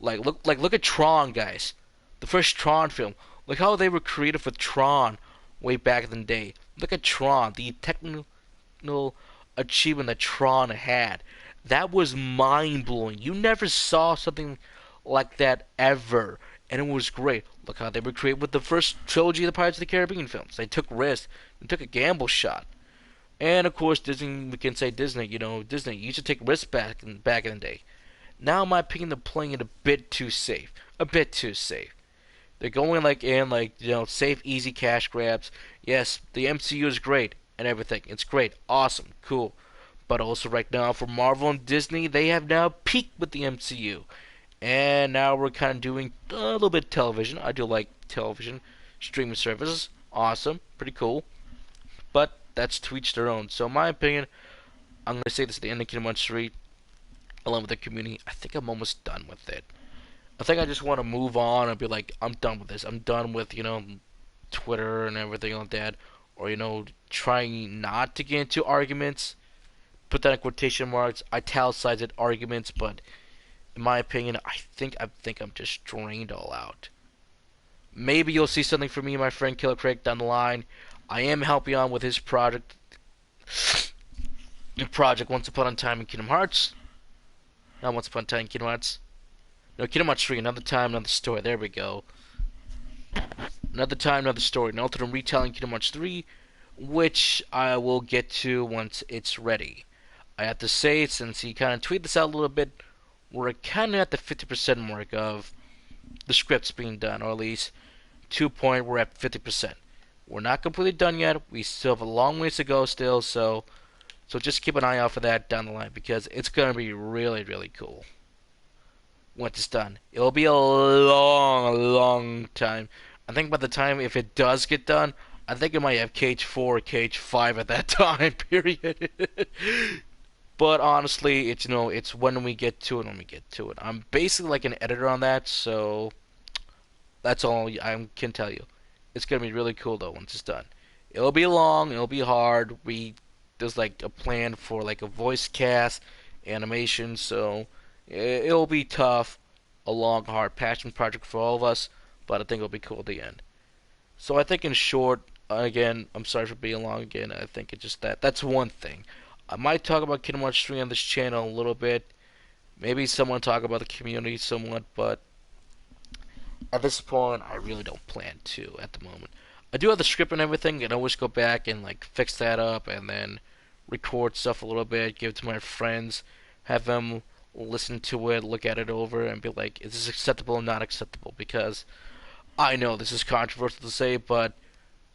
Look at Tron, guys. The first Tron film. Look how they were creative with Tron way back in the day. Look at Tron, the technical achievement that Tron had. That was mind-blowing. You never saw something like that ever. And it was great. Look how they were creative with the first trilogy of the Pirates of the Caribbean films. They took risks. They took a gamble shot. And of course, Disney, we can say Disney, Disney used to take risks back in the day. Now, in my opinion, they're playing it a bit too safe. A bit too safe. They're going safe, easy cash grabs. Yes, the MCU is great and everything. It's great, awesome, cool. But also right now for Marvel and Disney, they have now peaked with the MCU. And now we're kind of doing a little bit of television. I do like television. Streaming services, awesome, pretty cool. But that's to each their own. So in my opinion, I'm going to say this at the end of Kingdom Hearts 3, along with the community, I think I'm almost done with it. I think I just want to move on and be like, I'm done with this. I'm done with, Twitter and everything like that. Or, trying not to get into arguments. Put that in quotation marks, italicize it, arguments, but in my opinion, I think I'm just drained all out. Maybe you'll see something from me and my friend Killer Craig down the line. I am helping on with his project Once Upon a Time in Kingdom Hearts. Not Once Upon a Time in Kingdom Hearts. No, Kingdom Hearts 3, Another Time, Another Story. There we go. Another Time, Another Story. An alternate retelling Kingdom Hearts 3, which I will get to once it's ready. I have to say, since he kind of tweeted this out a little bit, we're kind of at the 50% mark of the scripts being done, or at least to a point we're at 50%. We're not completely done yet. We still have a long ways to go still, so just keep an eye out for that down the line because it's going to be really, really cool once it's done. It'll be a long, long time. I think by the time, if it does get done, I think it might have KH4 or KH5 at that time, period. But honestly, it's, it's when we get to it, I'm basically like an editor on that, so that's all I can tell you. It's going to be really cool, though, once it's done. It'll be long, it'll be hard. There's like a plan for like a voice cast, animation, so it'll be tough, a long, hard, passion project for all of us, but I think it'll be cool at the end. So I think in short, again, I'm sorry for being long again, I think it's just that's one thing. I might talk about Kingdom Hearts 3 on this channel a little bit, maybe someone talk about the community somewhat, but at this point, I really don't plan to at the moment. I do have the script and everything, and I always go back and like fix that up, and then record stuff a little bit, give it to my friends, have them listen to it, look at it over, and be like, is this acceptable or not acceptable? Because I know this is controversial to say, but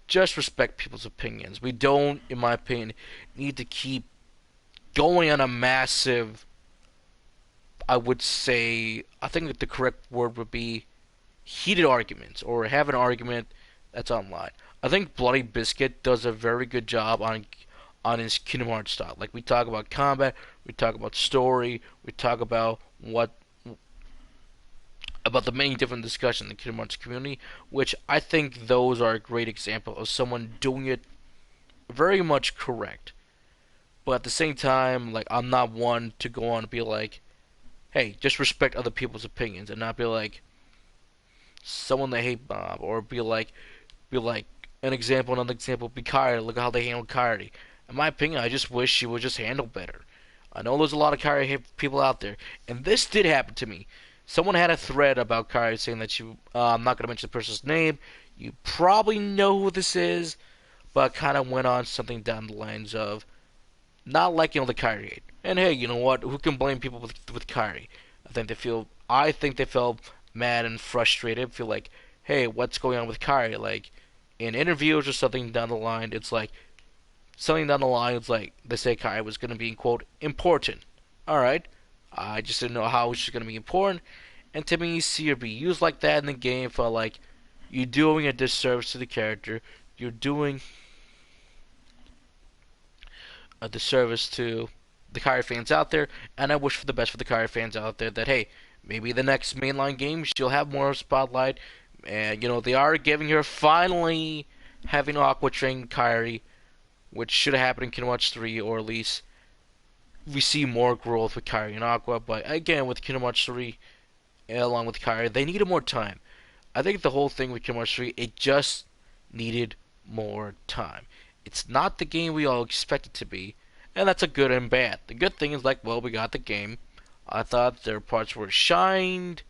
just respect people's opinions. We don't, in my opinion, need to keep going on a massive, I would say, I think that the correct word would be heated arguments, or have an argument that's online. I think Bloody Biscuit does a very good job on his Kingdom Hearts style. Like, we talk about combat, we talk about story, we talk about the many different discussions in the Kingdom Hearts community, which I think those are a great example of someone doing it very much correct. But at the same time, like, I'm not one to go on and be like, hey, just respect other people's opinions, and not be like someone that hate Bob, or be like another example, be Kyrie. Look at how they handled Kyrie. In my opinion, I just wish she would just handle better. I know there's a lot of Kyrie people out there, and this did happen to me. Someone had a thread about Kyrie saying that I'm not going to mention the person's name. You probably know who this is, but kind of went on something down the lines of not liking all the Kyrie hate. And hey, you know what? Who can blame people with Kyrie? I think they felt mad and frustrated. Feel like, hey, what's going on with Kyrie? Like, in interviews or something down the line, it's like they say Kyrie was going to be, quote, important. Alright. I just didn't know how she's going to be important. And to me, see her be used like that in the game felt like you're doing a disservice to the character. You're doing a disservice to the Kyrie fans out there. And I wish for the best for the Kyrie fans out there that, hey, maybe the next mainline game she'll have more spotlight. And, they are giving her finally having Aqua train Kyrie, which should have happened in Kingdom Hearts 3, or at least we see more growth with Kyrie and Aqua. But again, with Kingdom Hearts 3, along with Kyrie, they needed more time. I think the whole thing with Kingdom Hearts 3, it just needed more time. It's not the game we all expect it to be, and that's a good and bad. The good thing is, like, well, we got the game. I thought there were parts where it shined,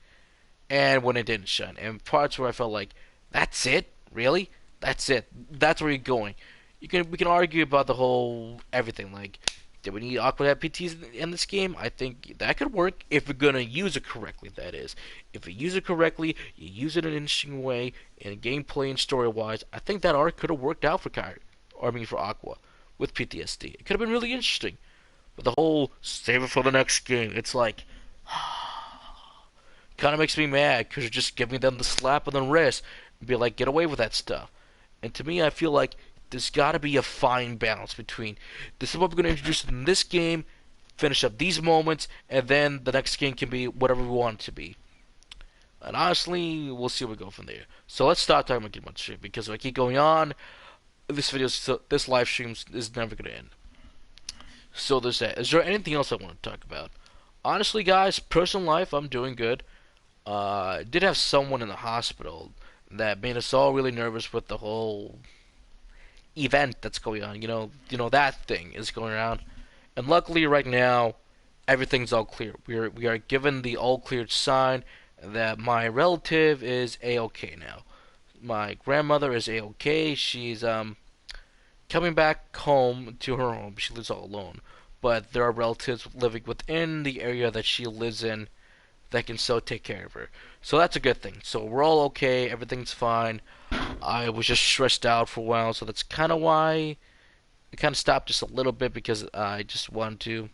and when it didn't shine. And parts where I felt like, that's it? Really? That's it? That's where you're going. We can argue about the whole everything, like, did we need Aqua to have PTs in this game? I think that could work if we're gonna use it correctly, that is. If you use it correctly, you use it in an interesting way, in gameplay and story-wise, I think that arc could have worked out for for Aqua, with PTSD. It could have been really interesting. But the whole, save it for the next game, it's like, kind of makes me mad, because you're just giving them the slap on the wrist, and be like, get away with that stuff. And to me, I feel like there's got to be a fine balance between, this is what we're going to introduce in this game, finish up these moments, and then the next game can be whatever we want it to be. And honestly, we'll see where we go from there. So let's start talking about Kingdom Hearts 3, because if I keep going on, this live stream is never going to end. So there's that. Is there anything else I want to talk about? Honestly, guys, personal life, I'm doing good. Did have someone in the hospital that made us all really nervous with the whole event that's going on. That thing is going around. And luckily, right now, everything's all clear. We are given the all cleared sign that my relative is A-OK now. My grandmother is A-OK. She's coming back home to her home. She lives all alone. But there are relatives living within the area that she lives in that can still take care of her. So that's a good thing. So we're all okay. Everything's fine. I was just stressed out for a while, so that's kind of why I kind of stopped just a little bit, because I just wanted to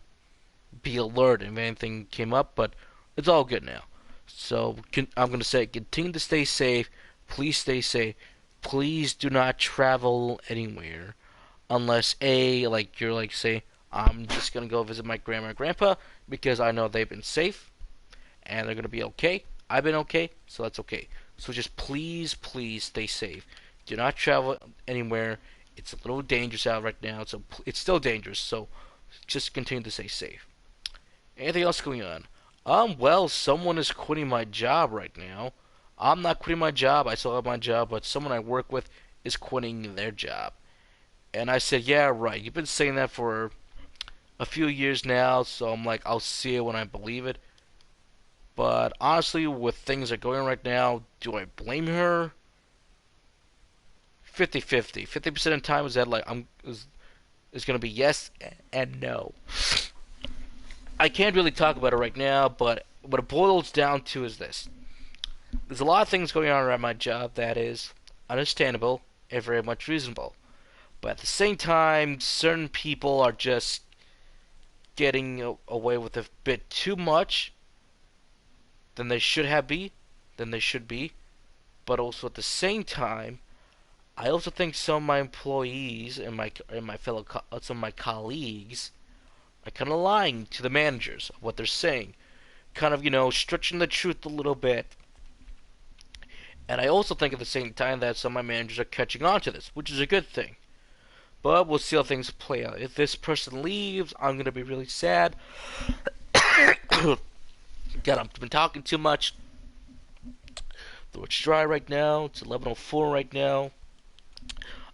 be alert if anything came up. But it's all good now. So I'm gonna say, continue to stay safe. Please stay safe. Please do not travel anywhere unless like you're like, say, I'm just gonna go visit my grandma and grandpa because I know they've been safe and they're gonna be okay. I've been okay, so that's okay. So just please, please stay safe. Do not travel anywhere. It's a little dangerous out right now. It's still dangerous, so just continue to stay safe. Anything else going on? Well, someone is quitting my job right now. I'm not quitting my job. I still have my job, but someone I work with is quitting their job. And I said, yeah, right. You've been saying that for a few years now, so I'm like, I'll see it when I believe it. But honestly, with things that are going on right now, do I blame her? 50-50. 50% of the time is that like is gonna be yes and no. I can't really talk about it right now, but what it boils down to is this. There's a lot of things going on around my job that is understandable and very much reasonable. But at the same time, certain people are just getting away with a bit too much than they should be. But also at the same time, I also think some of my employees and my fellow some of my colleagues are kind of lying to the managers of what they're saying, kind of stretching the truth a little bit. And I also think at the same time that some of my managers are catching on to this, which is a good thing. But we'll see how things play out. If this person leaves, I'm gonna be really sad. God, I've been talking too much. Though it's dry right now. It's 11:04 right now.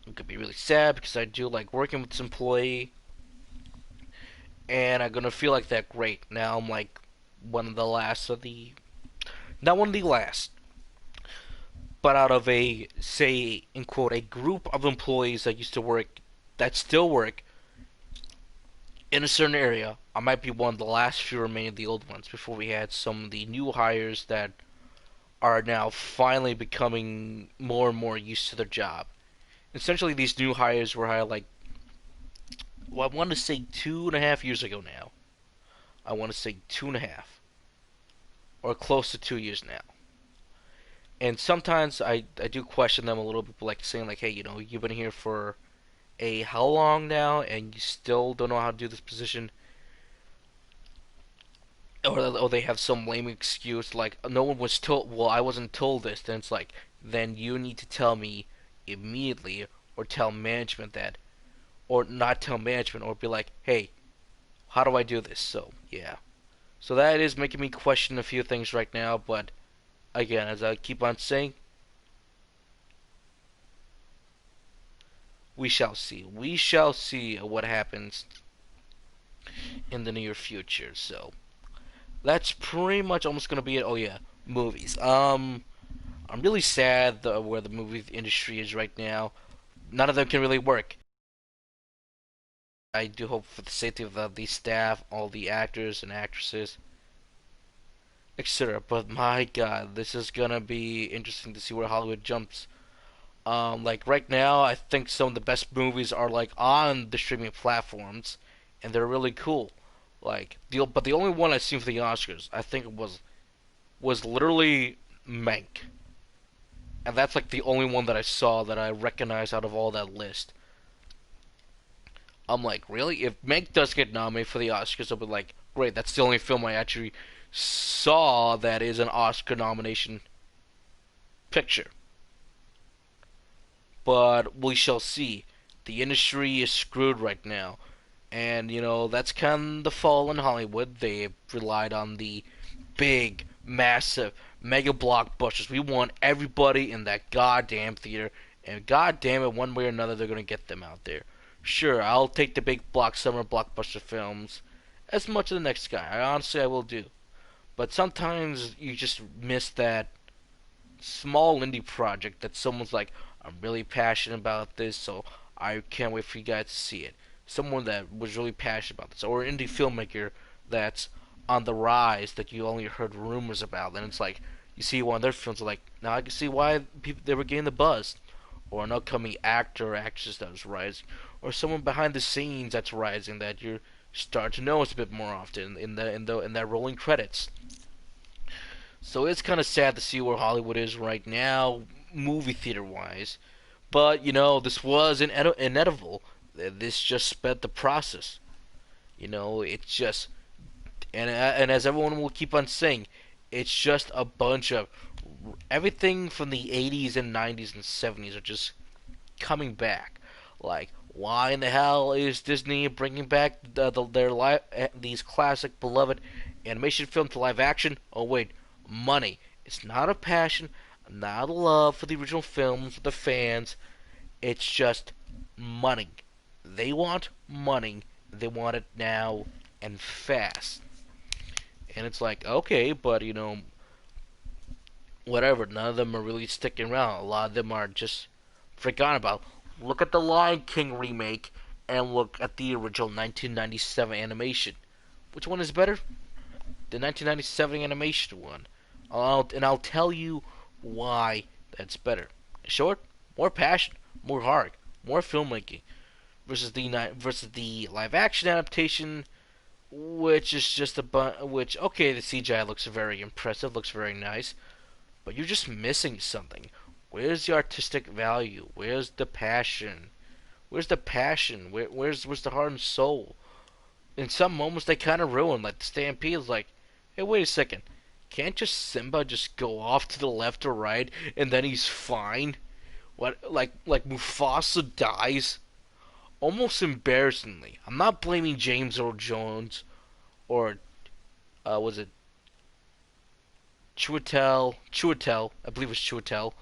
I'm gonna be really sad because I do like working with this employee, and I'm gonna feel like that great. Now I'm like one of the last of the, not one of the last, but out of a, say, in quote, a group of employees that still work in a certain area, I might be one of the last few remaining of the old ones before we had some of the new hires that are now finally becoming more and more used to their job. Essentially, these new hires were hired like, well, I want to say 2.5 years ago now. I want to say 2.5, or close to 2 years now. And sometimes I do question them a little bit, like saying like, hey, you've been here for how long now, and you still don't know how to do this position, or they have some lame excuse like no one was told. Well, I wasn't told this. Then it's like, then you need to tell me immediately, or tell management that, or not tell management, or be like, hey, how do I do this? So yeah, so that is making me question a few things right now. But again, as I keep on saying, we shall see. We shall see what happens in the near future. So that's pretty much almost gonna be it. Oh yeah, movies. I'm really sad where the movie industry is right now. None of them can really work. I do hope for the safety of the staff, all the actors and actresses, etc. But my God, this is gonna be interesting to see where Hollywood jumps. Like right now, I think some of the best movies are like on the streaming platforms, and they're really cool. But the only one I've seen for the Oscars, I think it was literally Mank, and that's like the only one that I saw that I recognize out of all that list. I'm like, really? If Mank does get nominated for the Oscars, I'll be like, great. That's the only film I actually saw that is an Oscar nomination picture. But we shall see. The industry is screwed right now. And, that's kind of the fall in Hollywood. They relied on the big, massive, mega blockbusters. We want everybody in that goddamn theater. And goddamn it, one way or another, they're going to get them out there. Sure, I'll take the big summer blockbuster films as much as the next guy. I will do. But sometimes you just miss that small indie project that someone's like, I'm really passionate about this, so I can't wait for you guys to see it. Someone that was really passionate about this, or an indie filmmaker that's, on the rise that you only heard rumors about. And it's like you see one of their films, like now I can see why people they were getting the buzz, or an upcoming actor or actress that was rising, or someone behind the scenes that's rising that you're starting to notice a bit more often in that rolling credits. So it's kind of sad to see where Hollywood is right now, movie theater wise. But you know, this was inevitable. This just sped the process. You know, it's just and as everyone will keep on saying, it's just a bunch of everything from the 80s and 90s and 70s are just coming back. Like, why in the hell is Disney bringing back these classic, beloved animation films to live action? Oh wait, money. It's not a passion, not a love for the original films, for the fans. It's just money. They want money. They want it now and fast. And it's like, okay, but you know, whatever. None of them are really sticking around. A lot of them are just forgotten about. Look at the Lion King remake and look at the original 1997 animation. Which one is better? The 1997 animation one. I'll tell you why that's better. Short, more passion, more heart, more filmmaking versus the live action adaptation, which is just which okay, the CGI looks very impressive, looks very nice, but you're just missing something. Where's the artistic value? Where's the passion? Where's the passion? Where's the heart and soul? In some moments they kind of ruin. Like the Stampede is like, hey, wait a second, can't just Simba just go off to the left or right and then he's fine? What like Mufasa dies? Almost embarrassingly. I'm not blaming James Earl Jones or was it Chiwetel, I believe it was Chiwetel,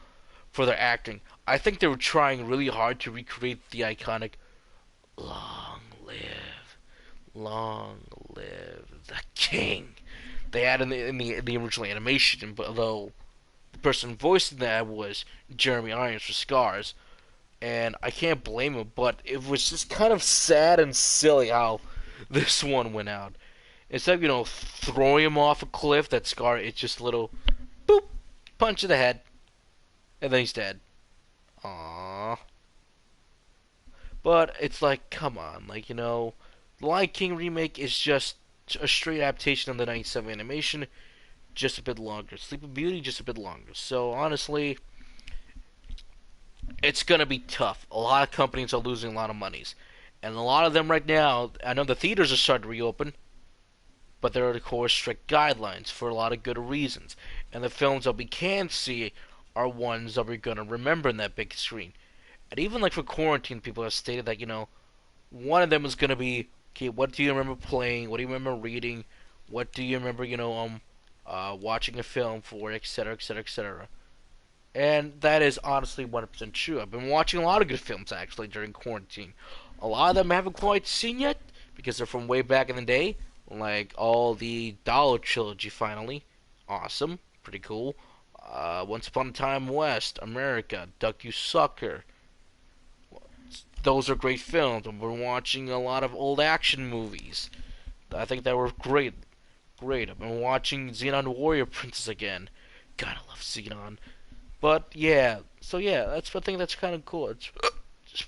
for their acting. I think they were trying really hard to recreate the iconic "Long live, long live the king" they had in the original animation. But although the person voicing that was Jeremy Irons for Scars, and I can't blame him, but it was just kind of sad and silly how this one went out. Instead of, you know, throwing him off a cliff, that Scar, it's just a little boop, punch in the head, and then he's dead. Aww. But it's like, come on, like, you know, the Lion King remake is just a straight adaptation of the 97 animation, just a bit longer. Sleeping Beauty, just a bit longer. So, honestly, it's gonna be tough. A lot of companies are losing a lot of monies. And a lot of them right now, I know the theaters are starting to reopen, but there are, of course, strict guidelines for a lot of good reasons. And the films that we can see are ones that we're going to remember in that big screen. And even like for quarantine, people have stated that, you know, one of them is going to be, okay, what do you remember playing? What do you remember reading? What do you remember, you know, watching a film for, etc., etc., etc. And that is honestly 100% true. I've been watching a lot of good films, actually, during quarantine. A lot of them I haven't quite seen yet, because they're from way back in the day. Like all the Dollar trilogy, finally. Awesome. Pretty cool. Once Upon a Time West, America, Duck You Sucker. Those are great films. I've been watching a lot of old action movies. I think that were great. Great. I've been watching Xenon Warrior Princess again. God, I love Xenon. But yeah, so yeah, that's the thing that's kind of cool. It's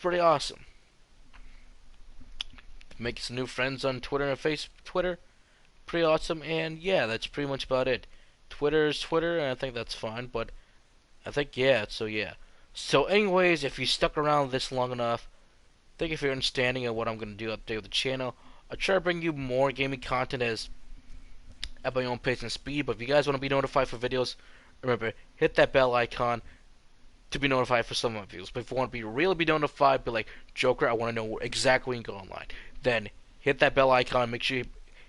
pretty awesome. Make some new friends on Twitter and Twitter, pretty awesome. And yeah, that's pretty much about it. Twitter is Twitter, and I think that's fine. But I think yeah, so yeah. So anyways, if you stuck around this long enough, thank you for your understanding of what I'm gonna do update with the channel. I'll try to bring you more gaming content at my own pace and speed. But if you guys want to be notified for videos, remember, hit that bell icon to be notified for some of my videos. But if you want to really be notified, be like, Joker, I want to know exactly when you go online. Then hit that bell icon. Make sure you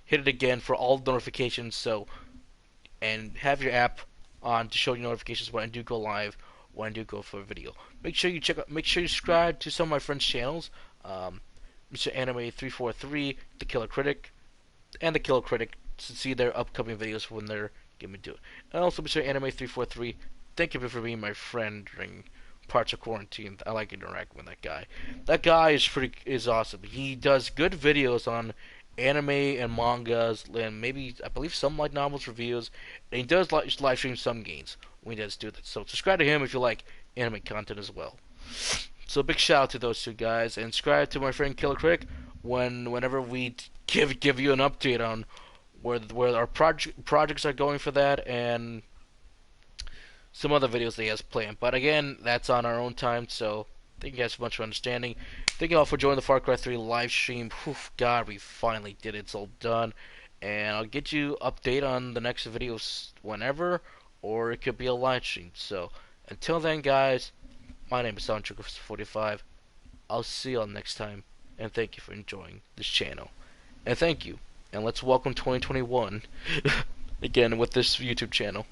hit it again for all notifications. So, and have your app on to show you notifications when I do go live, when I do go for a video. Make sure you Make sure you subscribe to some of my friends' channels. Mr. Anime 343, The Killer Critic, and The Killer Critic to see their upcoming videos when they're getting to it. And also Mr. Anime 343. Thank you for being my friend during parts of quarantine. I like interacting with that guy. That guy is awesome. He does good videos on anime and mangas, and maybe I believe some light novels reviews. And he does live stream some games when he does do that. So subscribe to him if you like anime content as well. So big shout out to those two guys, and subscribe to my friend Killer Crick whenever we give you an update on where our projects are going for that, and some other videos that he has planned. But again, that's on our own time, so thank you guys so much for understanding. Thank you all for joining the Far Cry 3 live stream. Oof, God, we finally did it. It's all done. And I'll get you update on the next videos whenever, or it could be a live stream. So until then, guys, my name is Soundtrigger45. I'll see you all next time, and thank you for enjoying this channel. And thank you, and let's welcome 2021 again with this YouTube channel.